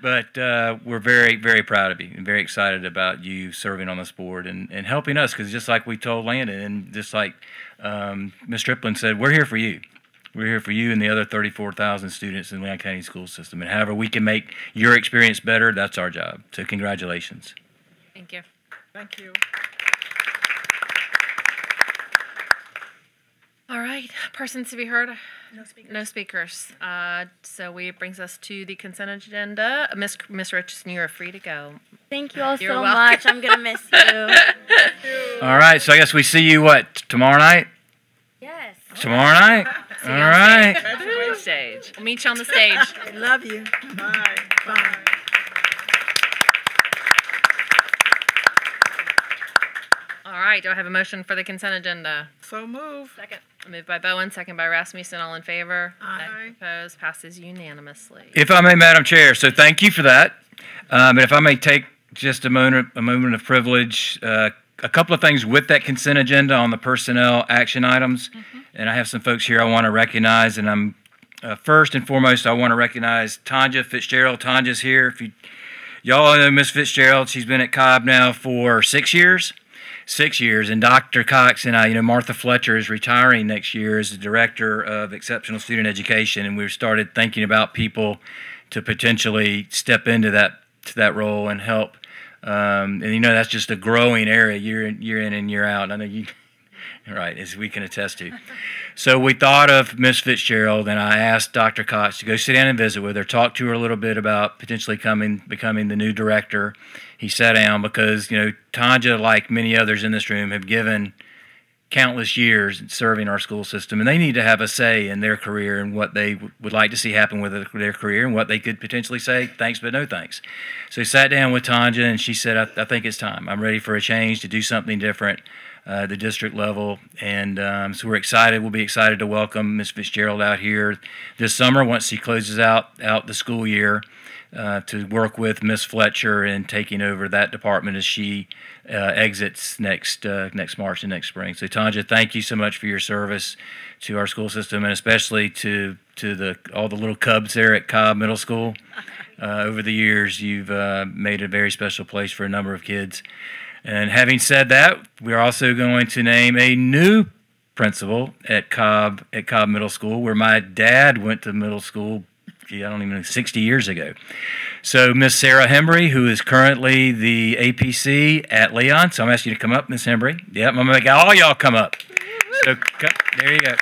Speaker 4: But we're very, very proud of you and very excited about you serving on this board and helping us, because just like we told Landon, and just like Ms. Striplin said, we're here for you. We're here for you and the other 34,000 students in the Leon County school system. And however we can make your experience better, that's our job. So congratulations.
Speaker 1: Thank you.
Speaker 6: Thank you.
Speaker 1: All right, persons to be heard? No speakers. So we brings us to the consent agenda. Miss Richardson, you are free to go.
Speaker 2: Thank you all
Speaker 1: You're
Speaker 2: so
Speaker 1: welcome.
Speaker 2: much. I'm going to miss you.
Speaker 4: All right, so I guess we see you, tomorrow night? Tomorrow night.
Speaker 1: See
Speaker 4: All
Speaker 1: you on
Speaker 4: right.
Speaker 1: stage. Stage. We'll meet you on the stage.
Speaker 3: I love you. Bye. Bye.
Speaker 1: All right. Do I have a motion for the consent agenda?
Speaker 6: So move.
Speaker 1: Second. Moved by Bowen, second by Rasmussen. All in favor?
Speaker 6: Aye.
Speaker 1: Opposed? Passes unanimously.
Speaker 4: If I may, Madam Chair, so thank you for that. And if I may take just a moment of privilege, a couple of things with that consent agenda on the personnel action items. And I have some folks here I want to recognize. And I'm first and foremost, I want to recognize Tanja Fitzgerald. Tanja's here. If y'all know Miss Fitzgerald, she's been at Cobb now for 6 years. 6 years, and Dr. Cox and I, Martha Fletcher is retiring next year as the Director of Exceptional Student Education, and we've started thinking about people to potentially step into that role and help. And that's just a growing area year in and year out. I know you, right, as we can attest to. So we thought of Miss Fitzgerald, and I asked Dr. Cox to go sit down and visit with her, talk to her a little bit about potentially becoming the new director. He sat down because, Tanja, like many others in this room, have given countless years serving our school system, and they need to have a say in their career and what they would like to see happen with their career and what they could potentially say, thanks but no thanks. So he sat down with Tanja, and she said, I think it's time. I'm ready for a change, to do something different at the district level, and so we're excited. We'll be excited to welcome Ms. Fitzgerald out here this summer once she closes out the school year, to work with Ms. Fletcher in taking over that department as she exits next March and next spring. So Tanja, thank you so much for your service to our school system, and especially to all the little cubs there at Cobb Middle School. Over the years, you've made a very special place for a number of kids. And having said that, we're also going to name a new principal at Cobb Middle School, where my dad went to middle school, I don't even know, 60 years ago. So Miss Sarah Hembry, who is currently the APC at Leon. So I'm asking you to come up, Miss Hembry. Yep, I'm going to make all y'all come up. So there you go.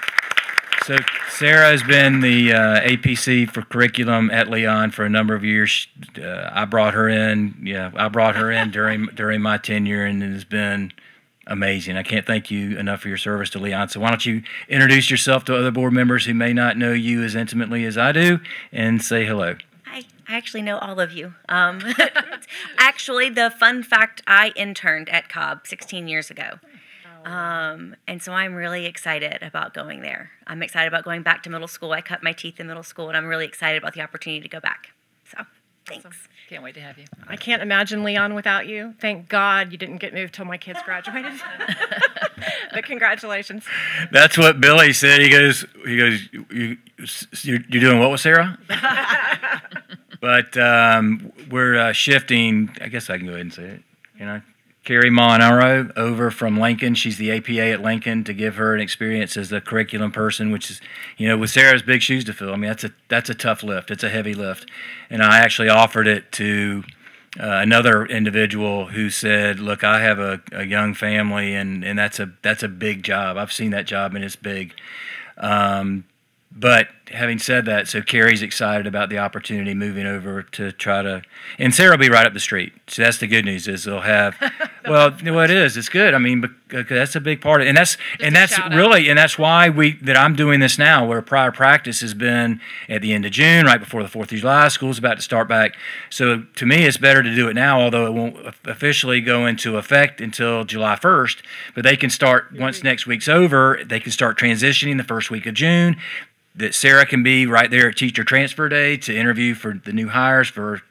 Speaker 4: So Sarah has been the APC for curriculum at Leon for a number of years. I brought her in. during my tenure, and it has been amazing. I can't thank you enough for your service to Leon. So why don't you introduce yourself to other board members who may not know you as intimately as I do, and say hello.
Speaker 17: I actually know all of you. Actually, the fun fact, I interned at Cobb 16 years ago. And so I'm really excited about going there. I'm excited about going back to middle school. I cut my teeth in middle school, and I'm really excited about the opportunity to go back. So, thanks.
Speaker 1: Awesome. Can't wait to have you.
Speaker 16: I can't imagine Leon without you. Thank God you didn't get moved till my kids graduated. But congratulations.
Speaker 4: That's what Billy said. He goes, you're doing what with Sarah? But we're shifting. I guess I can go ahead and say it. Carrie Molinaro over from Lincoln. She's the APA at Lincoln, to give her an experience as the curriculum person, which is, with Sarah's big shoes to fill. I mean, that's a tough lift. It's a heavy lift. And I actually offered it to another individual who said, look, I have a young family, and that's a big job. I've seen that job, and it's big. But having said that, so Carrie's excited about the opportunity moving over to try to, and Sarah will be right up the street. So that's the good news, is they'll have, well, it is. It's good. I mean, because that's a big part of it, and that's why I'm doing this now, where prior practice has been at the end of June, right before the 4th of July. School's about to start back. So to me, it's better to do it now, although it won't officially go into effect until July 1st. But they can start once next week's over. They can start transitioning the first week of June. That Sarah can be right there at Teacher Transfer Day to interview for the new hires for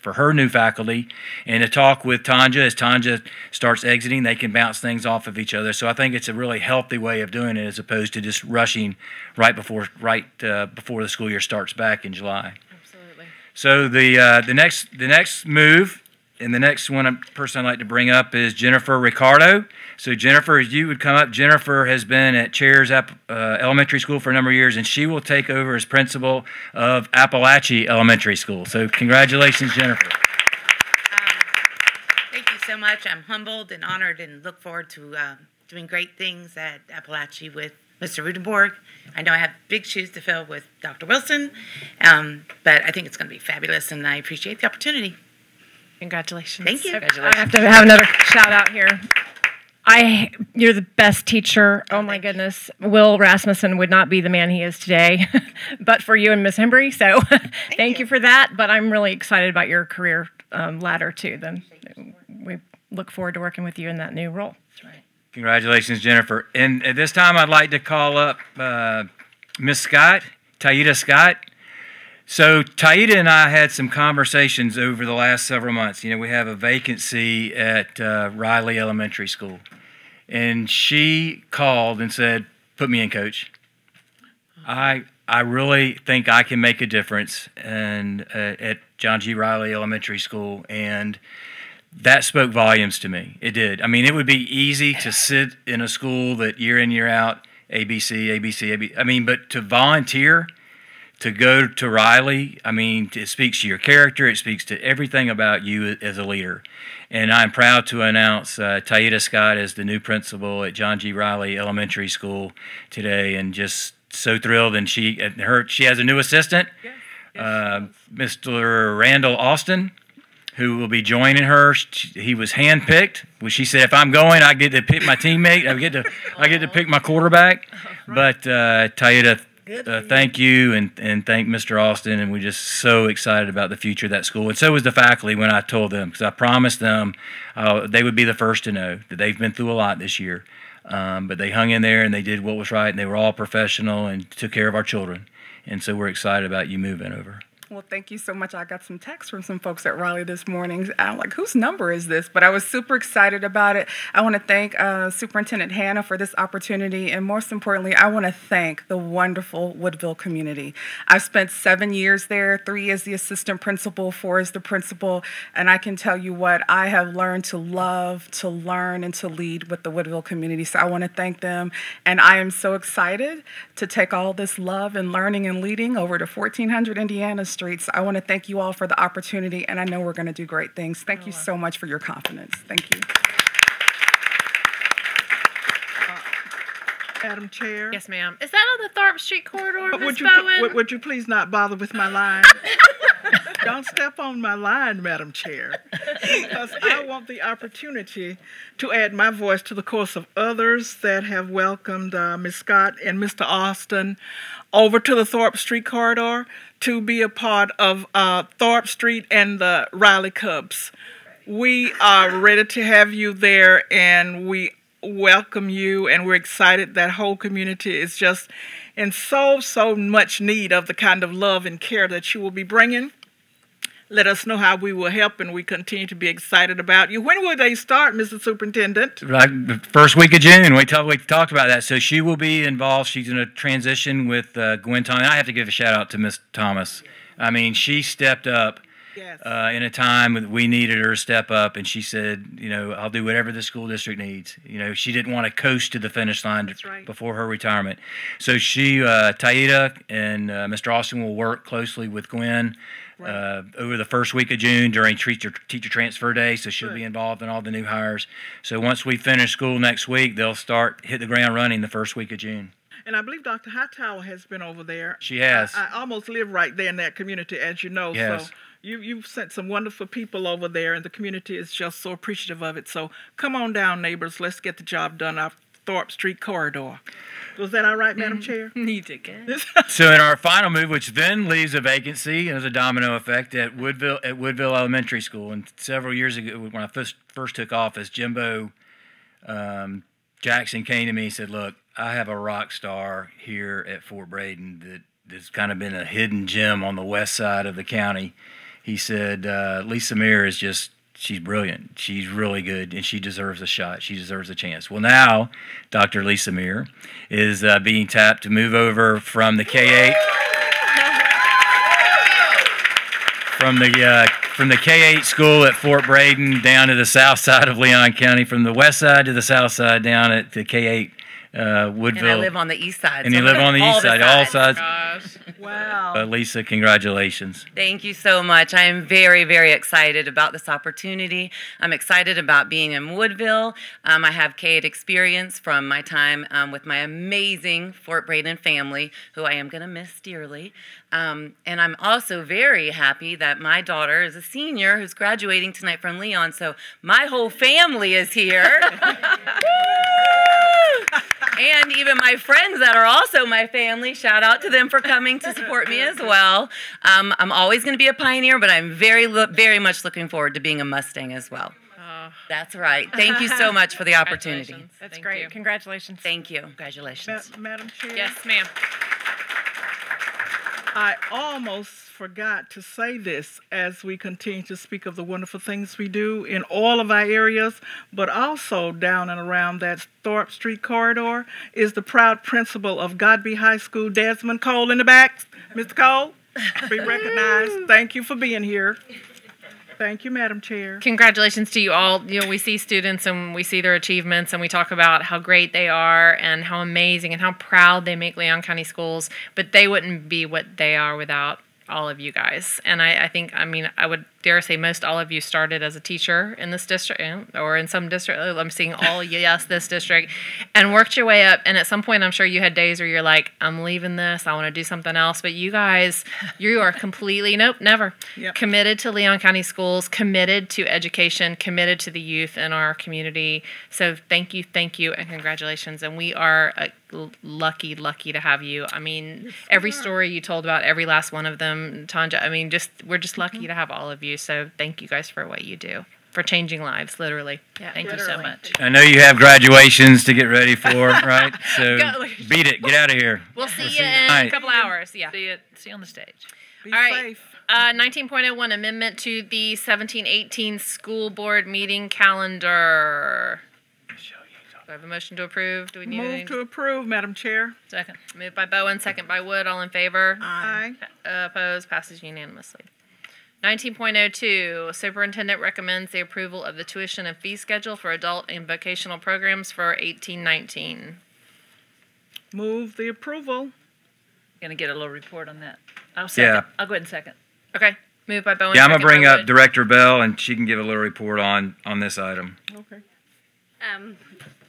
Speaker 4: her new faculty, and to talk with Tanja as Tanja starts exiting. They can bounce things off of each other. So I think it's a really healthy way of doing it, as opposed to just rushing right before the school year starts back in July.
Speaker 1: Absolutely.
Speaker 4: So the next move, and the next person I'd like to bring up is Jennifer Ricardo. So Jennifer, as you would come up, Jennifer has been at Chairs Elementary School for a number of years, and she will take over as principal of Appalachia Elementary School. So congratulations, Jennifer.
Speaker 18: Thank you so much. I'm humbled and honored, and look forward to doing great things at Appalachia with Mr. Rudenborg. I know I have big shoes to fill with Dr. Wilson, but I think it's going to be fabulous, and I appreciate the opportunity.
Speaker 16: Congratulations.
Speaker 18: Thank you.
Speaker 16: I have to have another shout out here. You're the best teacher. Oh my goodness. Will Rasmussen would not be the man he is today, but for you and Miss Hembry. So thank you for that. But I'm really excited about your career ladder too. Then we look forward to working with you in that new role.
Speaker 4: Congratulations, Jennifer. And at this time, I'd like to call up Miss Scott, Taida Scott. So Taida and I had some conversations over the last several months. You know, we have a vacancy at Riley Elementary School. And she called and said, put me in, Coach. I really think I can make a difference at John G. Riley Elementary School. And that spoke volumes to me. It did. I mean, it would be easy to sit in a school that year in, year out, ABC, ABC, ABC. I mean, but to volunteer, to go to Riley, I mean, it speaks to your character. It speaks to everything about you as a leader. And I'm proud to announce Taida Scott as the new principal at John G. Riley Elementary School today, and just so thrilled. And she has a new assistant, Mr. Randall Austin, who will be joining her. He was handpicked. Well, she said, if I'm going, I get to pick my teammate. I get to pick my quarterback. But Taida, thank you, and thank Mr. Austin, and we're just so excited about the future of that school. And so was the faculty when I told them, because I promised them they would be the first to know that they've been through a lot this year. But they hung in there, and they did what was right, and they were all professional and took care of our children. And so we're excited about you moving over.
Speaker 6: Well, thank you so much. I got some texts from some folks at Raleigh this morning. I'm like, whose number is this? But I was super excited about it. I want to thank Superintendent Hannah for this opportunity. And most importantly, I want to thank the wonderful Woodville community. I've spent 7 years there, 3 as the assistant principal, 4 as the principal. And I can tell you what, I have learned to love, to learn, and to lead with the Woodville community. So I want to thank them. And I am so excited to take all this love and learning and leading over to 1400 Indiana Street. I want to thank you all for the opportunity, and I know we're going to do great things. Thank you so much for your confidence. Thank you.
Speaker 19: Madam Chair.
Speaker 1: Yes, ma'am. Is that on the Thorpe Street corridor, Ms.
Speaker 19: Would you please not bother with my line? Don't step on my line, Madam Chair, because I want the opportunity to add my voice to the chorus of others that have welcomed Ms. Scott and Mr. Austin over to the Thorpe Street corridor to be a part of Thorpe Street and the Riley Cubs. We are ready to have you there, and we welcome you, and we're excited. That whole community is just in so much need of the kind of love and care that you will be bringing. Let us know how we will help, and we continue to be excited about you. When will they start, Mr. Superintendent?
Speaker 4: Like the first week of June. We talked about that. So she will be involved. She's in a transition with Gwen Thomas. I have to give a shout out to Miss Thomas. I mean, she stepped up in a time that we needed her to step up, and she said, you know, I'll do whatever the school district needs. You know, she didn't want to coast to the finish line before her retirement. So she, Taida and Mr. Austin will work closely with Gwen over the first week of June during teacher transfer day, so she'll be involved in all the new hires. So once we finish school next week, they'll hit the ground running the first week of June.
Speaker 19: And I believe Dr. Hightower has been over there.
Speaker 4: She has.
Speaker 19: I almost live right there in that community, as you know.
Speaker 4: Yes.
Speaker 19: So you've sent some wonderful people over there, and the community is just so appreciative of it. So come on down, neighbors. Let's get the job done off Thorpe Street corridor. Was that all right, Madam Chair?
Speaker 1: You did good.
Speaker 4: So in our final move, which then leaves a vacancy as a domino effect at Woodville Elementary School, and several years ago when I first took office, Jimbo Jackson came to me and said, "Look, I have a rock star here at Fort Braden that's kind of been a hidden gem on the west side of the county." He said, "Lisa Meir is she's brilliant. She's really good, and she deserves a shot. She deserves a chance." Well, now Dr. Lisa Meir is being tapped to move over from the K-8 from the K-8 school at Fort Braden down to the south side of Leon County, from the west side to the south side down at the K-8 Woodville.
Speaker 20: And I live on the east side.
Speaker 4: And
Speaker 20: so
Speaker 4: you live on the
Speaker 20: all
Speaker 4: east side, all sides.
Speaker 1: Gosh.
Speaker 19: Wow.
Speaker 4: Lisa, congratulations.
Speaker 20: Thank you so much. I am very, very excited about this opportunity. I'm excited about being in Woodville. I have CADE experience from my time with my amazing Fort Braden family, who I am going to miss dearly. And I'm also very happy that my daughter is a senior who's graduating tonight from Leon, so my whole family is here. And even my friends that are also my family, shout out to them for coming to support me as well. I'm always going to be a Pioneer, but I'm very much looking forward to being a Mustang as well. That's right. Thank you so much for the opportunity.
Speaker 16: That's great. Congratulations.
Speaker 20: Thank you. Congratulations.
Speaker 19: Madam Chair?
Speaker 1: Yes, ma'am.
Speaker 19: I almost forgot to say this as we continue to speak of the wonderful things we do in all of our areas, but also down and around that Thorpe Street corridor is the proud principal of Godby High School, Desmond Cole, in the back. Mr. Cole, be recognized. Thank you for being here. Thank you, Madam Chair.
Speaker 1: Congratulations to you all. You know, we see students and we see their achievements and we talk about how great they are and how amazing and how proud they make Leon County Schools, but they wouldn't be what they are without all of you guys. And I think, I mean, I would dare say most all of you started as a teacher in this district or in some district. I'm seeing all, yes, this district, and worked your way up. And at some point, I'm sure you had days where you're like, I'm leaving this. I want to do something else. But you guys, you are completely, nope, never.
Speaker 19: Yep.
Speaker 1: Committed to Leon County Schools, committed to education, committed to the youth in our community. So thank you, and congratulations. And we are lucky to have you. I mean, every story you told about every last one of them, Tanja, I mean, we're just lucky to have all of you. So thank you guys for what you do, for changing lives, literally.
Speaker 21: Yeah, thank you so much.
Speaker 4: I know you have graduations to get ready for, right? So beat it. Get out of here.
Speaker 1: We'll see you in a couple hours. Yeah.
Speaker 21: See you on the stage.
Speaker 19: Be
Speaker 1: all right.
Speaker 19: safe.
Speaker 1: 19.01, amendment to the 17-18 school board meeting calendar. Do I have a motion to approve? Do we need
Speaker 19: Move to approve, Madam Chair.
Speaker 1: Second. Moved by Bowen, second by Wood. All in favor?
Speaker 19: Aye.
Speaker 1: Opposed? Passes unanimously. 19.02, superintendent recommends the approval of the tuition and fee schedule for adult and vocational programs for 18-19.
Speaker 19: Move the approval.
Speaker 21: Gonna get a little report on that. I'll second.
Speaker 4: Yeah.
Speaker 21: I'll go ahead and second.
Speaker 1: Okay. Moved by Bowen.
Speaker 4: Yeah, I'm going to
Speaker 1: second
Speaker 4: bring
Speaker 1: by
Speaker 4: up
Speaker 1: Wood.
Speaker 4: Director Bell, and she can give a little report on this item.
Speaker 19: Okay.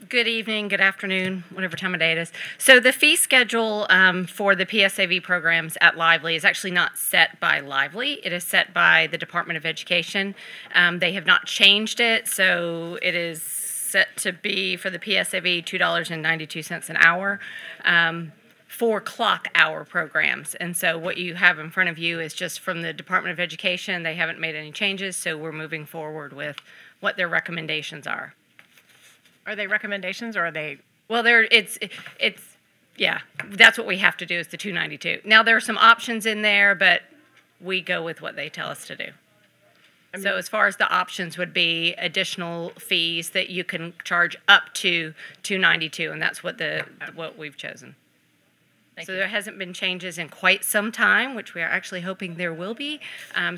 Speaker 22: Good evening, good afternoon, whatever time of day it is. So the fee schedule for the PSAV programs at Lively is actually not set by Lively. It is set by the Department of Education. They have not changed it, so it is set to be for the PSAV $2.92 an hour for clock hour programs. And so what you have in front of you is just from the Department of Education. They haven't made any changes, so we're moving forward with what their recommendations are.
Speaker 16: Are they recommendations or are they?
Speaker 22: Well, it's yeah, that's what we have to do is the 292. Now there are some options in there, but we go with what they tell us to do. So as far as the options would be additional fees that you can charge up to 292, and that's what what we've chosen. So there hasn't been changes in quite some time, which we are actually hoping there will be.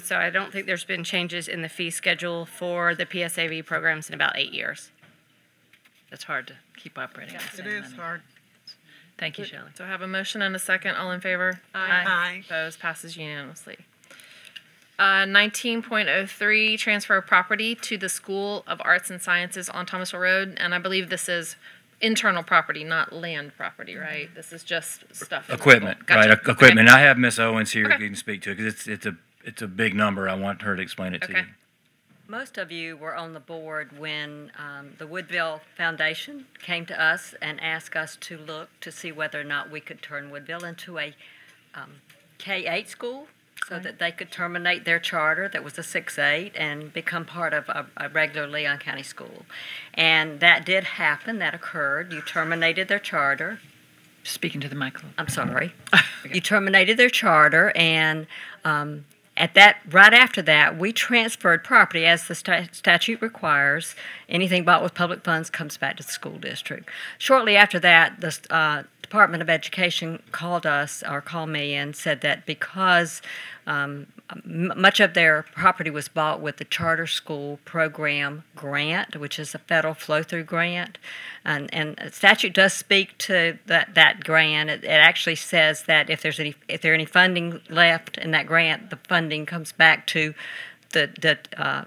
Speaker 22: So I don't think there's been changes in the fee schedule for the PSAV programs in about 8 years.
Speaker 21: That's hard to keep operating.
Speaker 19: It is hard.
Speaker 21: Thank you, Shelley.
Speaker 1: So I have a motion and a second. All in favor?
Speaker 21: Aye.
Speaker 1: Opposed? Passes unanimously. 19.03, transfer of property to the School of Arts and Sciences on Thomasville Road. And I believe this is internal property, not land property, right? This is just stuff.
Speaker 4: Equipment,
Speaker 1: Gotcha.
Speaker 4: right? Equipment.
Speaker 1: Okay.
Speaker 4: I have Miss Owens here
Speaker 1: Okay.
Speaker 4: who can speak to it because it's a big number. I want her to explain it to you.
Speaker 23: Most of you were on the board when the Woodville Foundation came to us and asked us to look to see whether or not we could turn Woodville into a K-8 school so that they could terminate their charter that was a 6-8 and become part of a regular Leon County school. And that did happen. That occurred. You terminated their charter.
Speaker 21: Speaking to the microphone.
Speaker 23: I'm sorry. You terminated their charter, and right after that, we transferred property as the statute requires. Anything bought with public funds comes back to the school district. Shortly after that, the Department of Education called us or called me and said that because much of their property was bought with the charter school program grant, which is a federal flow-through grant, and statute does speak to that grant. It actually says that if there's any funding left in that grant, the funding comes back to the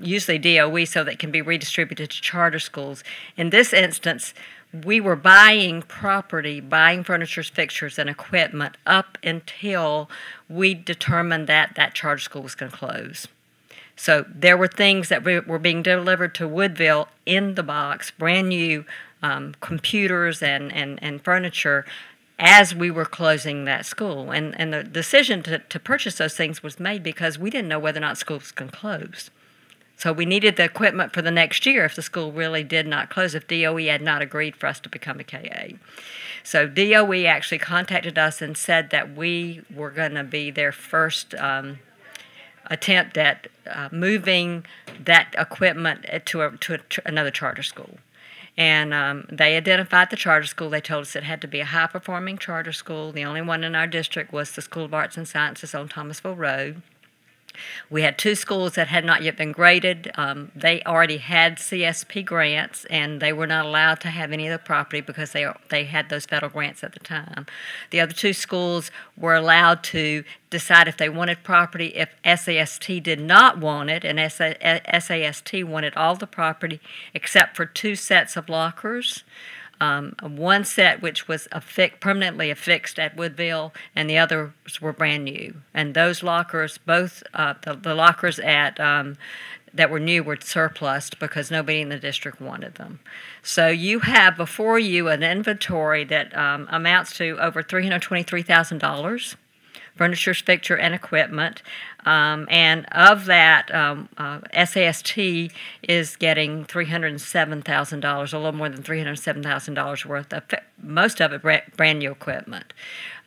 Speaker 23: usually DOE so that it can be redistributed to charter schools. In this instance, we were buying property, buying furniture, fixtures, and equipment up until we determined that that charter school was going to close. So there were things that were being delivered to Woodville in the box, brand new computers and furniture, as we were closing that school. And the decision to purchase those things was made because we didn't know whether or not school was going to close. So we needed the equipment for the next year if the school really did not close, if DOE had not agreed for us to become a KA. So DOE actually contacted us and said that we were going to be their first attempt at moving that equipment to another charter school. And they identified the charter school. They told us it had to be a high-performing charter school. The only one in our district was the School of Arts and Sciences on Thomasville Road. We had 2 schools that had not yet been graded. They already had CSP grants, and they were not allowed to have any of the property because they had those federal grants at the time. The other 2 schools were allowed to decide if they wanted property. If SAST did not want it, and SAST wanted all the property except for 2 sets of lockers. One set which was permanently affixed at Woodville, and the others were brand new. And those lockers, both the lockers at that were new were surplused because nobody in the district wanted them. So you have before you an inventory that amounts to over $323,000. Furniture, fixture, and equipment. And of that, SAST is getting $307,000, a little more than $307,000 worth of, most of it brand new equipment.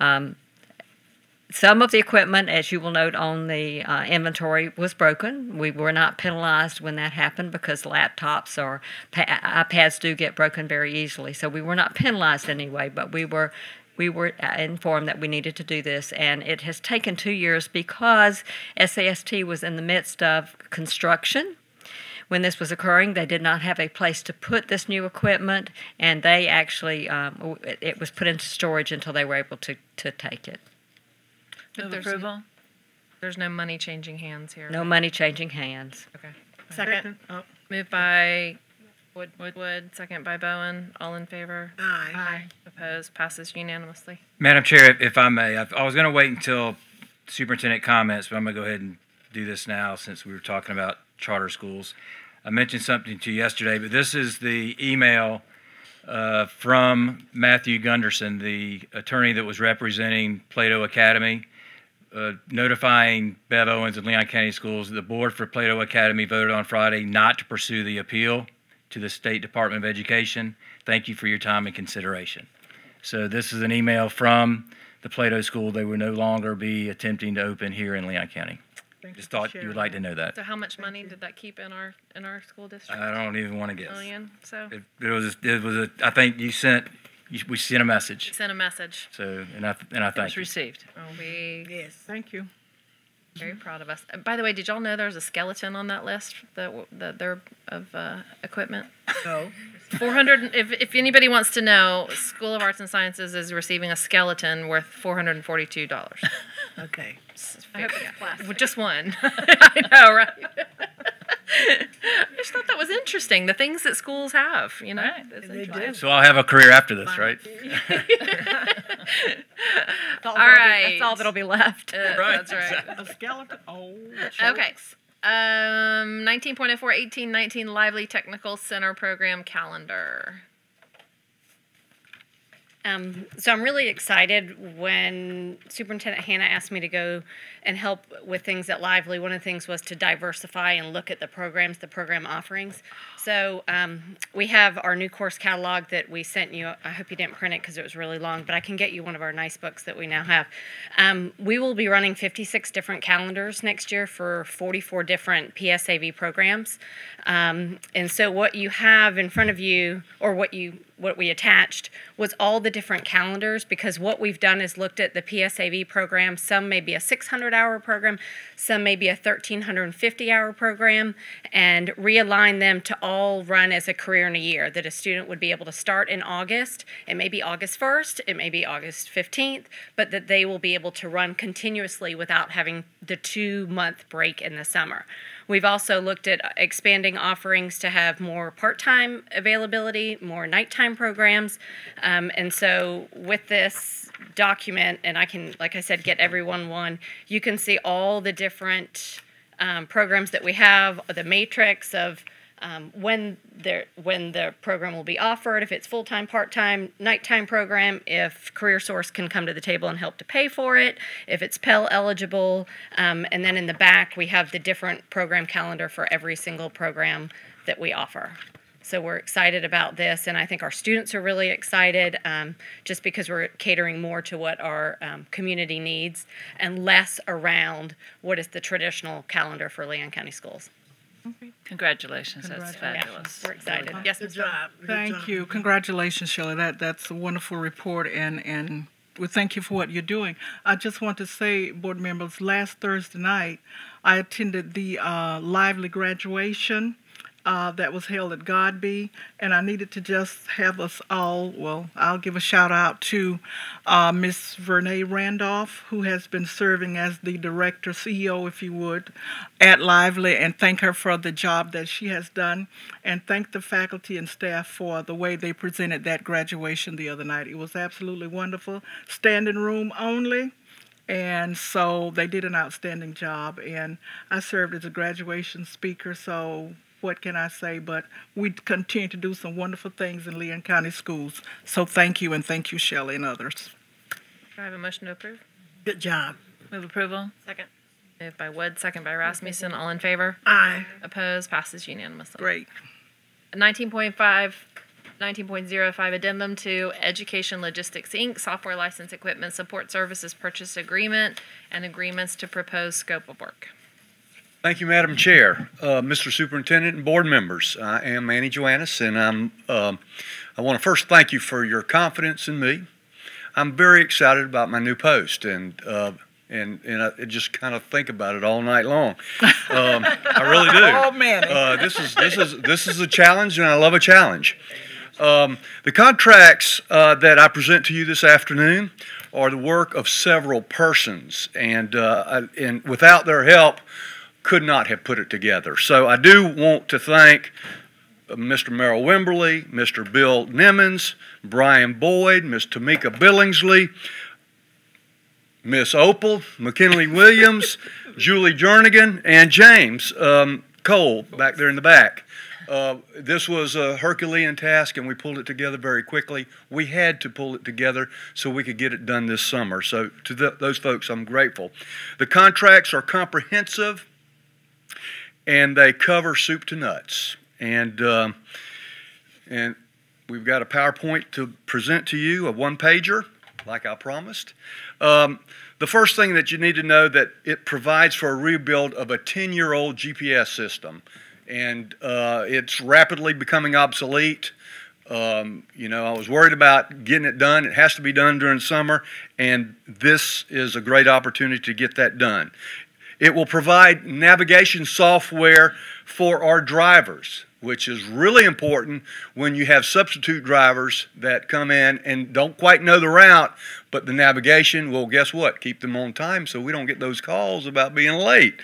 Speaker 23: Some of the equipment, as you will note on the inventory, was broken. We were not penalized when that happened because laptops or iPads do get broken very easily. So we were not penalized anyway, but we were informed that we needed to do this, and it has taken 2 years because SAST was in the midst of construction. When this was occurring, they did not have a place to put this new equipment, and they actually, it was put into storage until they were able to take it.
Speaker 1: Move approval? There's no money changing hands here.
Speaker 23: No money changing hands.
Speaker 1: Okay.
Speaker 22: Second.
Speaker 1: Moved by Wood, second by Bowen. All in favor?
Speaker 3: Aye.
Speaker 1: Opposed? Passes unanimously.
Speaker 4: Madam Chair, if I may, I was going to wait until superintendent comments, but I'm going to go ahead and do this now since we were talking about charter schools. I mentioned something to you yesterday, but this is the email from Matthew Gunderson, the attorney that was representing Plato Academy, notifying Bev Owens and Leon County Schools that the board for Plato Academy voted on Friday not to pursue the appeal to the State Department of Education. Thank you for your time and consideration. So this is an email from the Plato School. They will no longer be attempting to open here in Leon County. Just thought you would like to know that.
Speaker 1: So how much money did that keep in our school district?
Speaker 4: I don't even want to guess.
Speaker 1: $1 million. So
Speaker 4: It was a. I think we sent a message.
Speaker 1: we sent a message.
Speaker 4: So and I thank
Speaker 21: It was
Speaker 4: you.
Speaker 21: received.
Speaker 3: Yes.
Speaker 19: Thank you.
Speaker 1: Very proud of us. By the way, did y'all know there's a skeleton on that list that they're of equipment?
Speaker 3: No.
Speaker 1: 400. If anybody wants to know, School of Arts and Sciences is receiving a skeleton worth $442.
Speaker 3: Okay.
Speaker 1: I hope it's plastic. Just one. I know, right? I just thought that was interesting. The things that schools have, you know.
Speaker 3: They do.
Speaker 4: So I'll have a career after this, right?
Speaker 1: All right.
Speaker 22: That's all that'll be left.
Speaker 1: That's right.
Speaker 19: A skeleton? Oh,
Speaker 1: Okay. 19.04, 1819 Lively Technical Center Program Calendar.
Speaker 22: So I'm really excited when Superintendent Hannah asked me to go and help with things at Lively. One of the things was to diversify and look at the programs, the program offerings. So we have our new course catalog that we sent you. I hope you didn't print it because it was really long, but I can get you one of our nice books that we now have. We will be running 56 different calendars next year for 44 different PSAV programs. And so what you have in front of you, or what you what we attached was all the different calendars, because what we've done is looked at the PSAV program. Some may be a 600-hour program, some may be a 1,350-hour program, and realign them to all run as a career in a year, that a student would be able to start in August. It may be August 1st, it may be August 15th, but that they will be able to run continuously without having the 2-month break in the summer. We've also looked at expanding offerings to have more part-time availability, more nighttime programs. And so with this document, and I can, like I said, get everyone one, you can see all the different programs that we have, the matrix of when the program will be offered, if it's full-time, part-time, nighttime program, if CareerSource can come to the table and help to pay for it, if it's Pell eligible, and then in the back we have the different program calendar for every single program that we offer. So we're excited about this, and I think our students are really excited just because we're catering more to what our community needs and less around what is the traditional calendar for Leon County Schools.
Speaker 21: Congratulations. That's fabulous.
Speaker 22: We're excited.
Speaker 21: Yes,
Speaker 19: Good
Speaker 21: Ms.
Speaker 19: job. Thank you. Congratulations, Shirley. That's a wonderful report, and we thank you for what you're doing. I just want to say, board members, last Thursday night, I attended the Lively graduation that was held at Godby, and I needed to just have us all, well, I'll give a shout out to Miss Vernay Randolph, who has been serving as the director, CEO, if you would, at Lively, and thank her for the job that she has done, and thank the faculty and staff for the way they presented that graduation the other night. It was absolutely wonderful. Standing room only. And so they did an outstanding job, and I served as a graduation speaker, so what can I say, but we continue to do some wonderful things in Leon County schools. So thank you, and thank you, Shelley and others.
Speaker 1: Do I have a motion to approve?
Speaker 3: Good job.
Speaker 1: Move approval. Second. Moved by Wood, second by Rasmussen. All in favor?
Speaker 3: Aye.
Speaker 1: Opposed? Passes unanimously.
Speaker 19: Great.
Speaker 1: 19.05 addendum to Education Logistics, Inc., Software License Equipment Support Services Purchase Agreement and agreements to propose scope of work.
Speaker 5: Thank you, Madam Chair, Mr. Superintendent, and board members. I am Manny Joannis, and I want to first thank you for your confidence in me. I'm very excited about my new post, and I just kind of think about it all night long. I really do.
Speaker 3: Oh, Manny.
Speaker 5: This is a challenge, and I love a challenge. The contracts that I present to you this afternoon are the work of several persons, and without their help, could not have put it together. So I do want to thank Mr. Merrill Wimberly, Mr. Bill Nimmons, Brian Boyd, Ms. Tamika Billingsley, Miss Opal, McKinley Williams, Julie Jernigan, and James Cole back there in the back. This was a Herculean task, and we pulled it together very quickly. We had to pull it together so we could get it done this summer. So to those folks, I'm grateful. The contracts are comprehensive, and they cover soup to nuts. And we've got a PowerPoint to present to you, a one-pager, like I promised. The first thing that you need to know that it provides for a rebuild of a 10-year-old GPS system. And it's rapidly becoming obsolete. You know, I was worried about getting it done. It has to be done during summer, and this is a great opportunity to get that done. It will provide navigation software for our drivers, which is really important when you have substitute drivers that come in and don't quite know the route, but the navigation will, guess what, keep them on time so we don't get those calls about being late.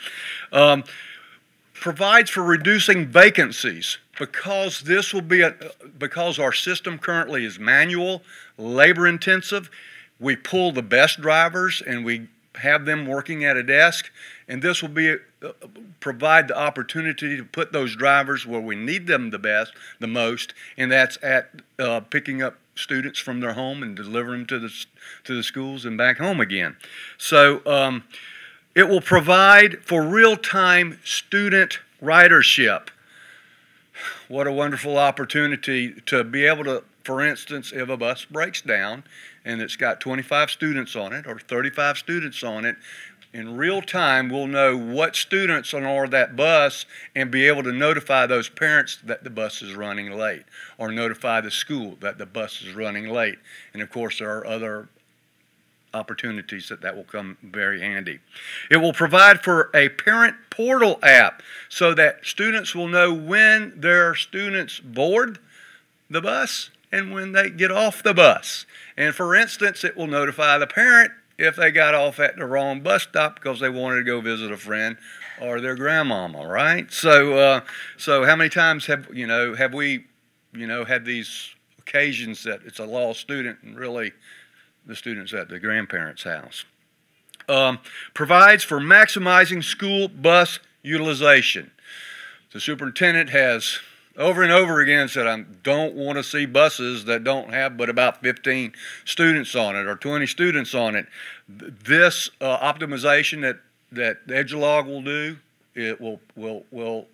Speaker 5: Provides for reducing vacancies because this will be because our system currently is manual, labor intensive. We pull the best drivers and we have them working at a desk, and this will be provide the opportunity to put those drivers where we need them the most, and that's at picking up students from their home and delivering them to the schools and back home again. So it will provide for real-time student ridership. What a wonderful opportunity to be able to, for instance, if a bus breaks down and it's got 25 students on it or 35 students on it, in real time, we'll know what students are on that bus and be able to notify those parents that the bus is running late, or notify the school that the bus is running late. And of course, there are other opportunities that will come very handy. It will provide for a parent portal app so that students will know when their students board the bus and when they get off the bus. And for instance, it will notify the parent if they got off at the wrong bus stop because they wanted to go visit a friend or their grandmama, right? So, so how many times have we, had these occasions that it's a lost student and really the student's at the grandparents' house? Provides for maximizing school bus utilization. The superintendent has over and over again said, I don't want to see buses that don't have but about 15 students on it or 20 students on it. This optimization that Edulog will do, it will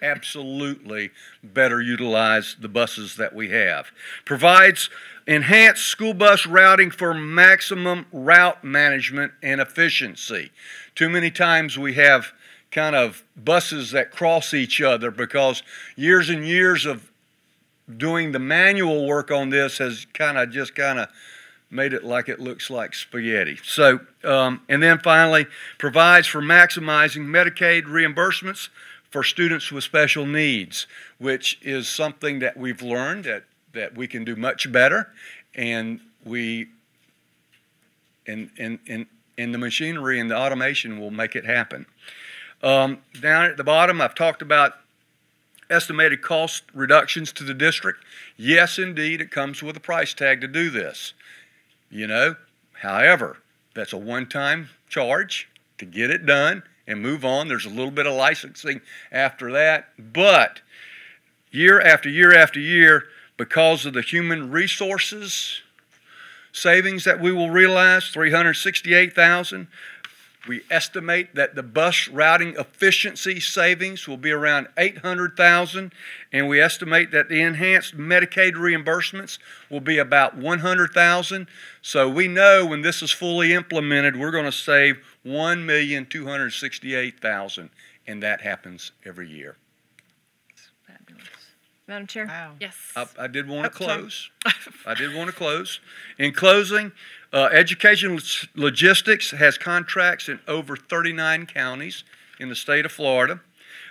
Speaker 5: absolutely better utilize the buses that we have. Provides enhanced school bus routing for maximum route management and efficiency. Too many times we have kind of buses that cross each other because years and years of doing the manual work on this has kind of made it like it looks like spaghetti. So, and then finally, provides for maximizing Medicaid reimbursements for students with special needs, which is something that we've learned that we can do much better, and the machinery and the automation will make it happen. Down at the bottom, I've talked about estimated cost reductions to the district. Yes, indeed, it comes with a price tag to do this. However, that's a one-time charge to get it done and move on. There's a little bit of licensing after that, but year after year after year, because of the human resources savings that we will realize, $368,000. We estimate that the bus routing efficiency savings will be around $800,000, and we estimate that the enhanced Medicaid reimbursements will be about $100,000. So we know when this is fully implemented, we're going to save $1,268,000, and that happens every year.
Speaker 1: Madam Chair?
Speaker 22: Wow. Yes.
Speaker 5: I did want to close. I did want to close. In closing, Education Logistics has contracts in over 39 counties in the state of Florida.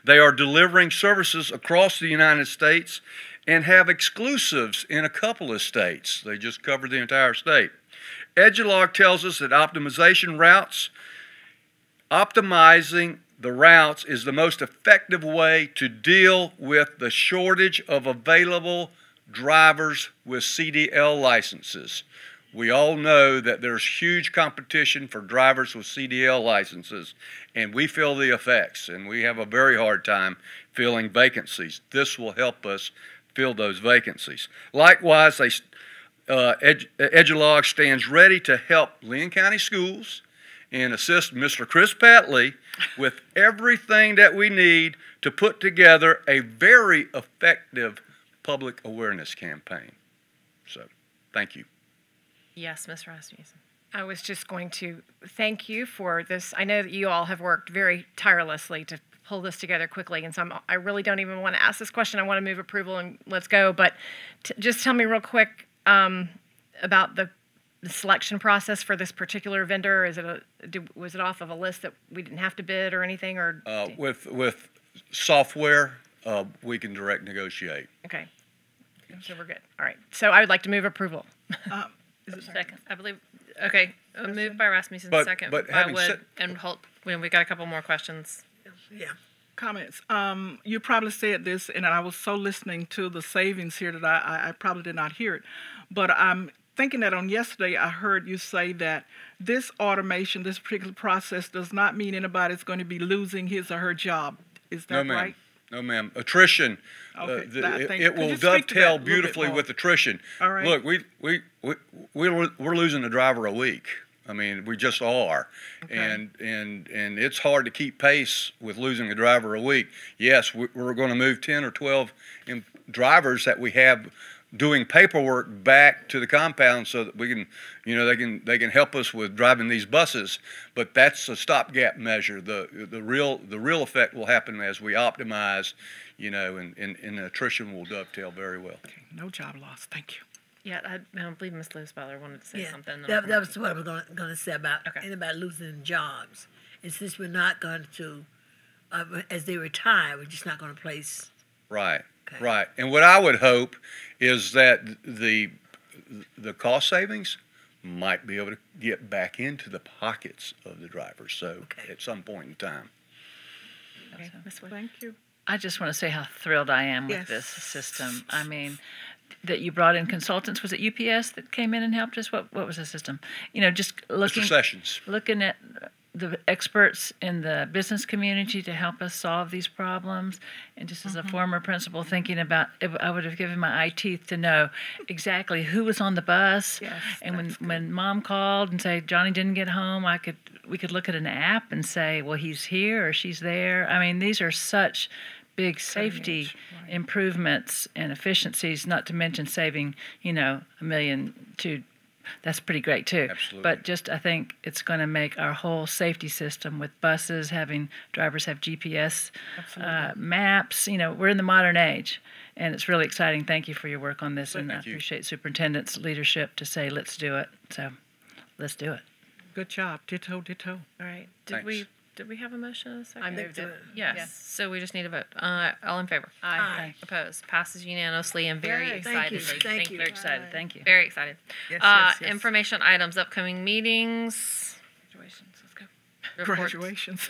Speaker 5: They are delivering services across the United States and have exclusives in a couple of states. They just cover the entire state. Edulog tells us that optimizing the routes is the most effective way to deal with the shortage of available drivers with CDL licenses. We all know that there's huge competition for drivers with CDL licenses, and we feel the effects, and we have a very hard time filling vacancies. This will help us fill those vacancies. Likewise, Edulog stands ready to help Leon County Schools and assist Mr. Chris Patley with everything that we need to put together a very effective public awareness campaign. So, thank you.
Speaker 1: Yes, Ms. Rasmussen.
Speaker 16: I was just going to thank you for this. I know that you all have worked very tirelessly to pull this together quickly, and so I really don't even want to ask this question. I want to move approval and let's go, but just tell me real quick about the selection process for this particular vendor. Was it off of a list that we didn't have to bid or anything, or
Speaker 5: with software we can direct negotiate.
Speaker 16: Okay, so we're good. All right, so I would like to move approval.
Speaker 1: Is it second? I believe. Okay, moved by Rasmussen, second
Speaker 5: but
Speaker 1: by Wood and Holt. We got a couple more questions.
Speaker 19: Yeah. Comments. You probably said this, and I was so listening to the savings here that I probably did not hear it. But I'm thinking that on yesterday I heard you say that this automation, this particular process, does not mean anybody's going to be losing his or her job. Is that right?
Speaker 5: No, ma'am. Attrition.
Speaker 19: Okay.
Speaker 5: It will dovetail beautifully with attrition.
Speaker 19: All right.
Speaker 5: Look, we're losing a driver a week. I mean, we just are, okay. and it's hard to keep pace with losing a driver a week. Yes, we're going to move 10 or 12 drivers that we have doing paperwork back to the compound so that we can, they can help us with driving these buses. But that's a stopgap measure. The real effect will happen as we optimize, and attrition will dovetail very well.
Speaker 19: Okay, no job loss. Thank you.
Speaker 1: Yeah, I believe Ms. Lewis Butler wanted to say something.
Speaker 3: That was what I was going to say about anybody losing jobs. And since we're not going to, as they retire, we're just not going to place.
Speaker 5: Right, right. And what I would hope is that the cost savings might be able to get back into the pockets of the drivers. So at some point in time.
Speaker 19: Okay. Thank you.
Speaker 21: I just want to say how thrilled I am with this system. I mean, that you brought in consultants. Was it UPS that came in and helped us? What was the system? Just looking.
Speaker 5: Mr. Sessions.
Speaker 21: Looking at the experts in the business community to help us solve these problems. And just as a former principal, thinking about, I would have given my eye teeth to know exactly who was on the bus.
Speaker 19: Yes,
Speaker 21: and when Mom called and said Johnny didn't get home, we could look at an app and say, well, he's here or she's there. I mean, these are such big safety improvements and efficiencies, not to mention saving, $1 million to. That's pretty great too.
Speaker 5: Absolutely.
Speaker 21: But just I think it's going to make our whole safety system with buses having drivers have GPS maps. We're in the modern age, and it's really exciting. Thank you for your work on this, and I appreciate Superintendent's leadership to say let's do it. So let's do it.
Speaker 19: Good job. Ditto, ditto.
Speaker 1: All right.
Speaker 5: Thanks.
Speaker 1: Did we have a motion in a second?
Speaker 22: I moved it.
Speaker 1: Yes. So we just need a vote. All in favor?
Speaker 22: Aye.
Speaker 1: Opposed? Passes unanimously and very excited.
Speaker 3: Thank you.
Speaker 21: Very excited. Thank you.
Speaker 1: Very excited.
Speaker 19: Yes.
Speaker 1: Information items, upcoming meetings.
Speaker 21: Graduations. Let's go.
Speaker 1: Reports.
Speaker 19: Graduations.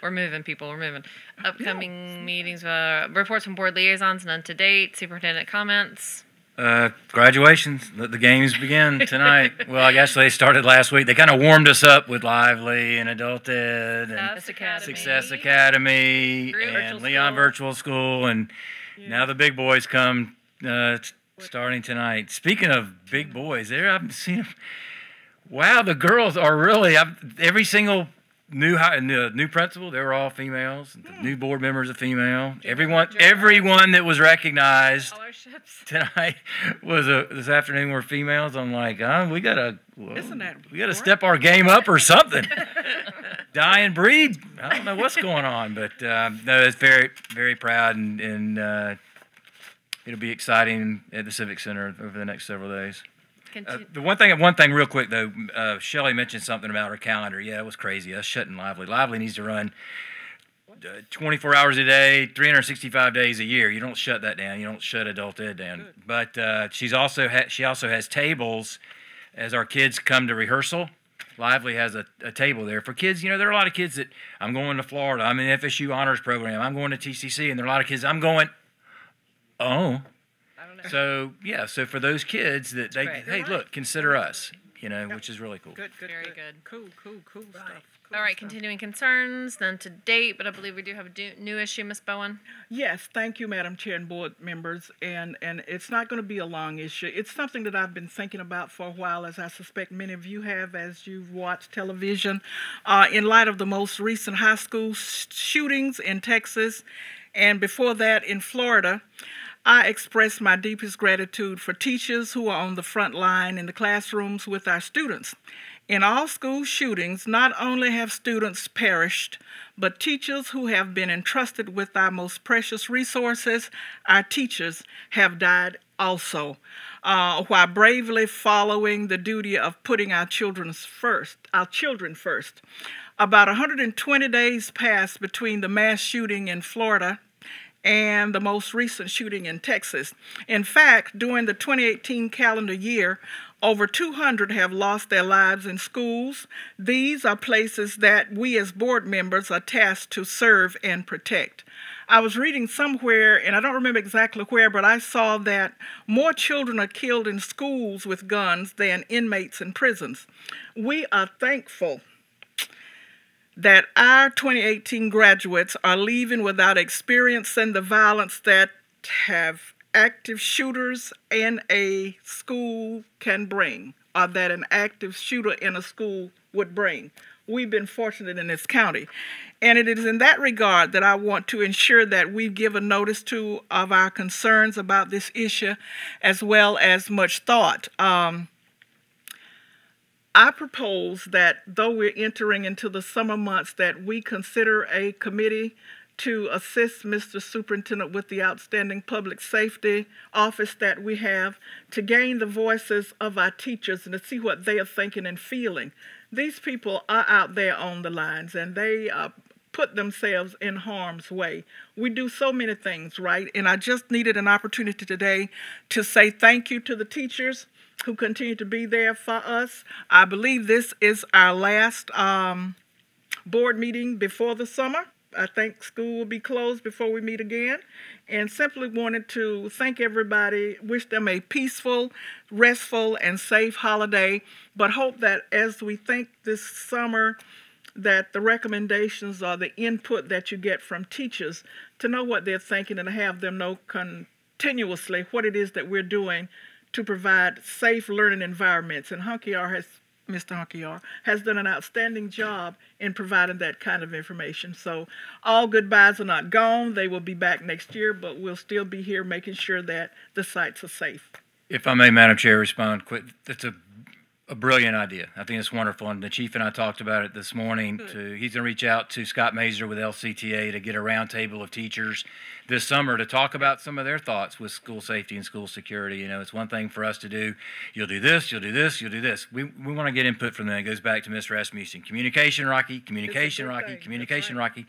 Speaker 1: We're moving, people. We're moving. Upcoming meetings. Reports from board liaisons, none to date. Superintendent comments.
Speaker 4: Graduations. Let the games begin tonight. Well, I guess they started last week. They kind of warmed us up with Lively and Adult Ed and Success Academy and Leon Virtual School, and now the big boys come starting tonight. Speaking of big boys, I've seen them. Wow, the girls are really every single new principal. They were all females. The new board members are female. Everyone that was recognized tonight this afternoon were females. I'm like, we gotta step our game up or something. Die and breed. I don't know what's going on, but no, it's very, very proud, and it'll be exciting at the Civic Center over the next several days. The one thing real quick though, Shelley mentioned something about her calendar. Yeah, it was crazy. Us shutting Lively. Lively needs to run 24 hours a day, 365 days a year. You don't shut that down. You don't shut Adult Ed down. Good. But she also has tables as our kids come to rehearsal. Lively has a table there for kids. There are a lot of kids that I'm going to Florida. I'm in the FSU honors program. I'm going to TCC, and there are a lot of kids. I'm going. Oh. So for those kids that look, consider us, which is really cool.
Speaker 19: Good.
Speaker 1: Very good.
Speaker 19: Cool stuff.
Speaker 1: All right, continuing concerns, none to date, but I believe we do have a new issue, Ms. Bowen.
Speaker 19: Yes, thank you, Madam Chair and board members. And it's not going to be a long issue. It's something that I've been thinking about for a while, as I suspect many of you have as you've watched television. In light of the most recent high school shootings in Texas, and before that in Florida, I express my deepest gratitude for teachers who are on the front line in the classrooms with our students. In all school shootings, not only have students perished, but teachers who have been entrusted with our most precious resources, our teachers, have died also, while bravely following the duty of putting our children first. About 120 days passed between the mass shooting in Florida and the most recent shooting in Texas. In fact, during the 2018 calendar year, over 200 have lost their lives in schools. These are places that we as board members are tasked to serve and protect. I was reading somewhere, and I don't remember exactly where, but I saw that more children are killed in schools with guns than inmates in prisons. We are thankful that our 2018 graduates are leaving without experiencing the violence that have active shooters in a school can bring, or that an active shooter in a school would bring. we've been fortunate in this county. And it is in that regard that I want to ensure that we give a notice of our concerns about this issue, as well as much thought. I propose that though we're entering into the summer months, that we consider a committee to assist Mr. Superintendent with the outstanding public safety office that we have, to gain the voices of our teachers and to see what they are thinking and feeling. These people are out there on the lines, and they put themselves in harm's way. We do so many things, right? And I just needed an opportunity today to say thank you to the teachers who continue to be there for us. I believe this is our last board meeting before the summer. I think school will be closed before we meet again. And simply wanted to thank everybody, wish them a peaceful, restful, and safe holiday, but hope that as we think this summer, that the recommendations or the input that you get from teachers to know what they're thinking and have them know continuously what it is that we're doing to provide safe learning environments. And Mr. Hunkiar has done an outstanding job in providing that kind of information. So all goodbyes are not gone. They will be back next year, but we'll still be here making sure that the sites are safe.
Speaker 4: If I may, Madam Chair, respond quick. It's a brilliant idea. I think it's wonderful. And the chief and I talked about it this morning. He's going to reach out to Scott Mazer with LCTA to get a roundtable of teachers this summer to talk about some of their thoughts with school safety and school security. You know, it's one thing for us to do. You'll do this, you'll do this, you'll do this. We want to get input from them. It goes back to Ms. Rasmussen. Communication, Rocky. Communication, Rocky. Communication, Rocky.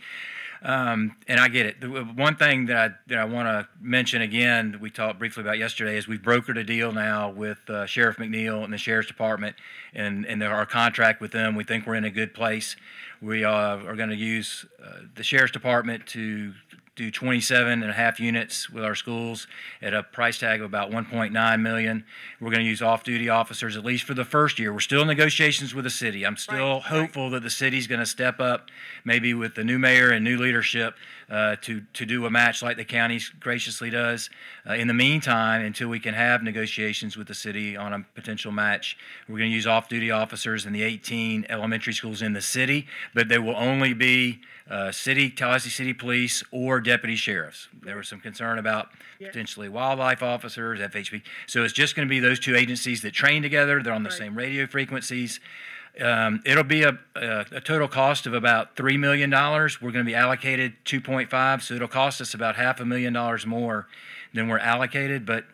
Speaker 4: And I get it. The one thing that I want to mention again, we talked briefly about yesterday, is we've brokered a deal now with Sheriff McNeil and the Sheriff's Department, and our contract with them. We think we're in a good place. We are going to use the Sheriff's Department to do 27.5 units with our schools at a price tag of about $1.9 million. We're going to use off-duty officers at least for the first year. We're still in negotiations with the city. I'm still hopeful that the city's going to step up, maybe with the new mayor and new leadership, to do a match like the county graciously does. In the meantime, until we can have negotiations with the city on a potential match, we're going to use off-duty officers in the 18 elementary schools in the city, but they will only be Tallahassee City Police or deputy sheriffs. There was some concern about potentially wildlife officers, FHP. So it's just going to be those two agencies that train together. They're on the same radio frequencies. It'll be a total cost of about $3 million. We're going to be allocated 2.5, so it'll cost us about $500,000 more than we're allocated. But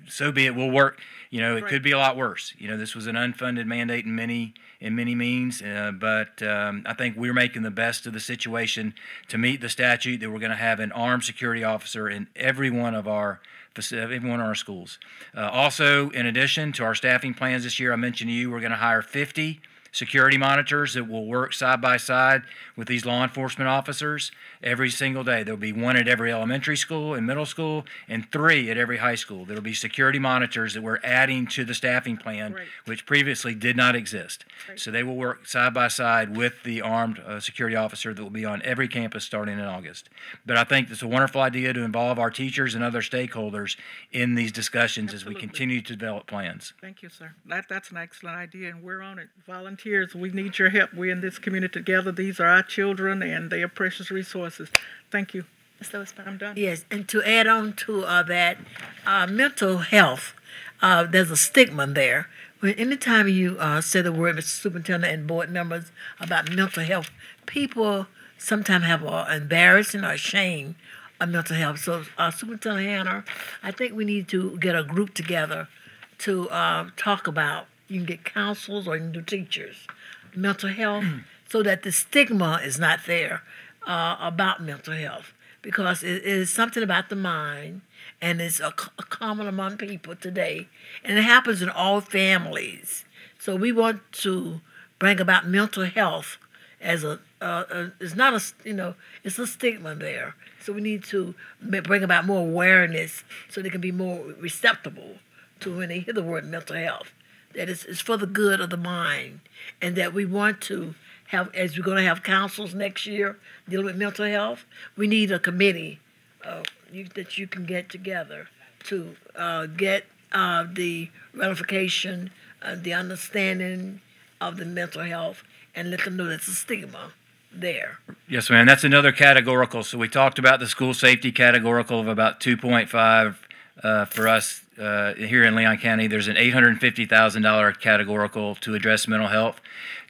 Speaker 4: so be it. We'll work. It could be a lot worse. This was an unfunded mandate in many means, but I think we're making the best of the situation to meet the statute that we're going to have an armed security officer in every one of our schools. Also, in addition to our staffing plans this year, I mentioned to you we're going to hire 50 security monitors that will work side by side with these law enforcement officers every single day. There'll be one at every elementary school and middle school and 3 at every high school. There'll be security monitors that we're adding to the staffing plan, which previously did not exist. So they will work side by side with the armed security officer that will be on every campus starting in August. But I think it's a wonderful idea to involve our teachers and other stakeholders in these discussions as we continue to develop plans.
Speaker 19: Thank you, sir. That's an excellent idea, and we're on it. Volunteers, we need your help. We're in this community together. These are our children, and they are precious resources. Thank you. I'm done.
Speaker 3: Yes, and to add on to that, mental health, there's a stigma there. Anytime you say the word, Mr. Superintendent and board members, about mental health, people sometimes have embarrassing or shame of mental health. So, Superintendent Hannah, I think we need to get a group together to talk about. You can get counselors or you can do teachers, mental health, so that the stigma is not there about mental health, because it is something about the mind, and it's a common among people today, and it happens in all families. So we want to bring about mental health as it's not it's a stigma there. So we need to bring about more awareness so they can be more receptible to when they hear the word mental health. That it's for the good of the mind, and that we want to have, as we're going to have councils next year dealing with mental health, we need a committee that you can get together to get the ratification, the understanding of the mental health, and let them know there's a stigma there.
Speaker 4: Yes, ma'am. That's another categorical. So we talked about the school safety categorical of about 2.5 for us here in Leon County. There's an $850,000 categorical to address mental health.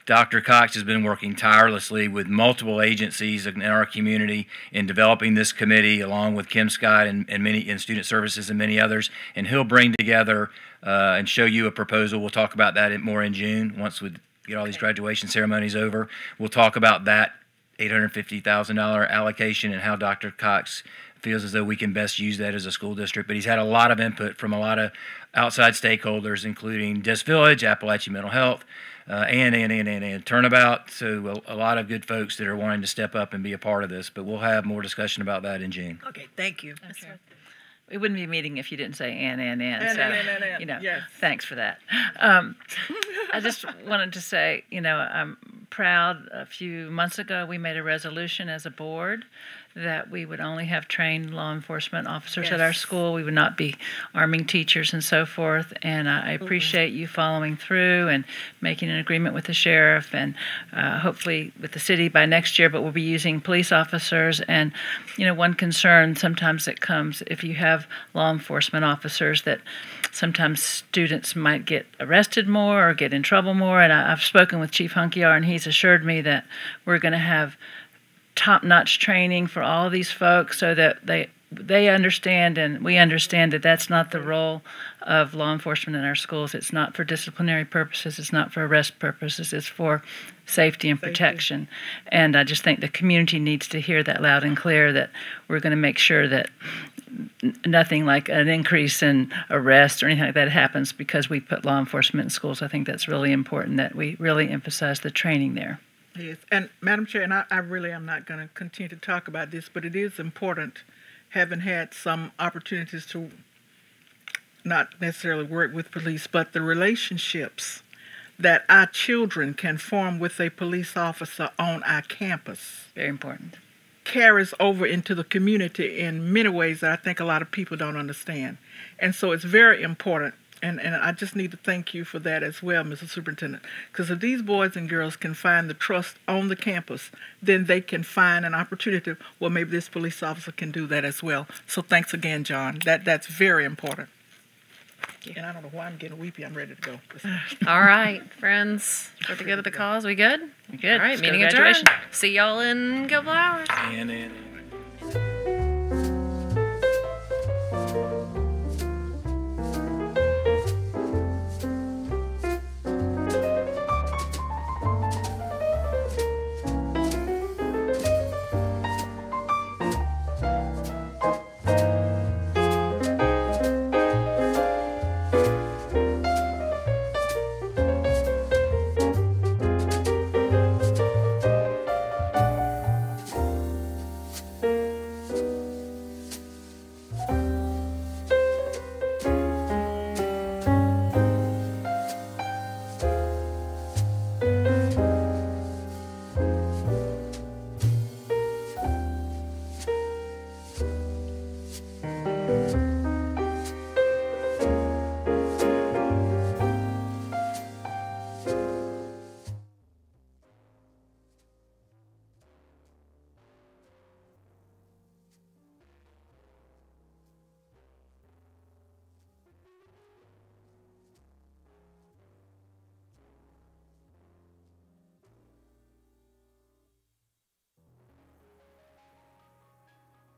Speaker 4: Dr. Cox has been working tirelessly with multiple agencies in our community in developing this committee, along with Kim Scott and many in student services and many others. And he'll bring together and show you a proposal. We'll talk about that more in June once we get all these graduation ceremonies over. We'll talk about that $850,000 allocation and how Dr. Cox feels as though we can best use that as a school district. But he's had a lot of input from a lot of outside stakeholders, including Disc Village, Appalachian Mental Health, and Turnabout. So a lot of good folks that are wanting to step up and be a part of this. But we'll have more discussion about that in June.
Speaker 3: Okay, thank you.
Speaker 21: Okay. We wouldn't be a meeting if you didn't say and. So, you know,
Speaker 19: yes.
Speaker 21: Thanks for that. I just wanted to say, you know, I'm proud. A few months ago, we made a resolution as a board that we would only have trained law enforcement officers at our school. We would not be arming teachers and so forth. And I appreciate you following through and making an agreement with the sheriff and hopefully with the city by next year. But we'll be using police officers. And, you know, one concern sometimes that comes if you have law enforcement officers that sometimes students might get arrested more or get in trouble more. And I've spoken with Chief Hunkiar, and he's assured me that we're going to have top-notch training for all of these folks so that they understand and we understand that that's not the role of law enforcement in our schools. It's not for disciplinary purposes. It's not for arrest purposes. It's for safety and protection. And I just think the community needs to hear that loud and clear, that we're going to make sure that nothing like an increase in arrests or anything like that happens because we put law enforcement in schools. I think that's really important that we really emphasize the training there.
Speaker 19: Yes, and Madam Chair, and I really am not going to continue to talk about this, but it is important, having had some opportunities to not necessarily work with police, but the relationships that our children can form with a police officer on our campus.
Speaker 21: Very important.
Speaker 19: Carries over into the community in many ways that I think a lot of people don't understand. And so it's very important. And I just need to thank you for that as well, Mr. Superintendent. Because if these boys and girls can find the trust on the campus, then they can find an opportunity where maybe this police officer can do that as well. So thanks again, John. That's very important. And I don't know why I'm getting weepy. I'm ready to go.
Speaker 1: All right, friends. For the good of the cause, we good?
Speaker 21: We good.
Speaker 1: All right,
Speaker 21: Let's go
Speaker 1: meeting
Speaker 21: to
Speaker 1: adjourned.
Speaker 21: graduation.
Speaker 1: See y'all in a couple hours.
Speaker 4: And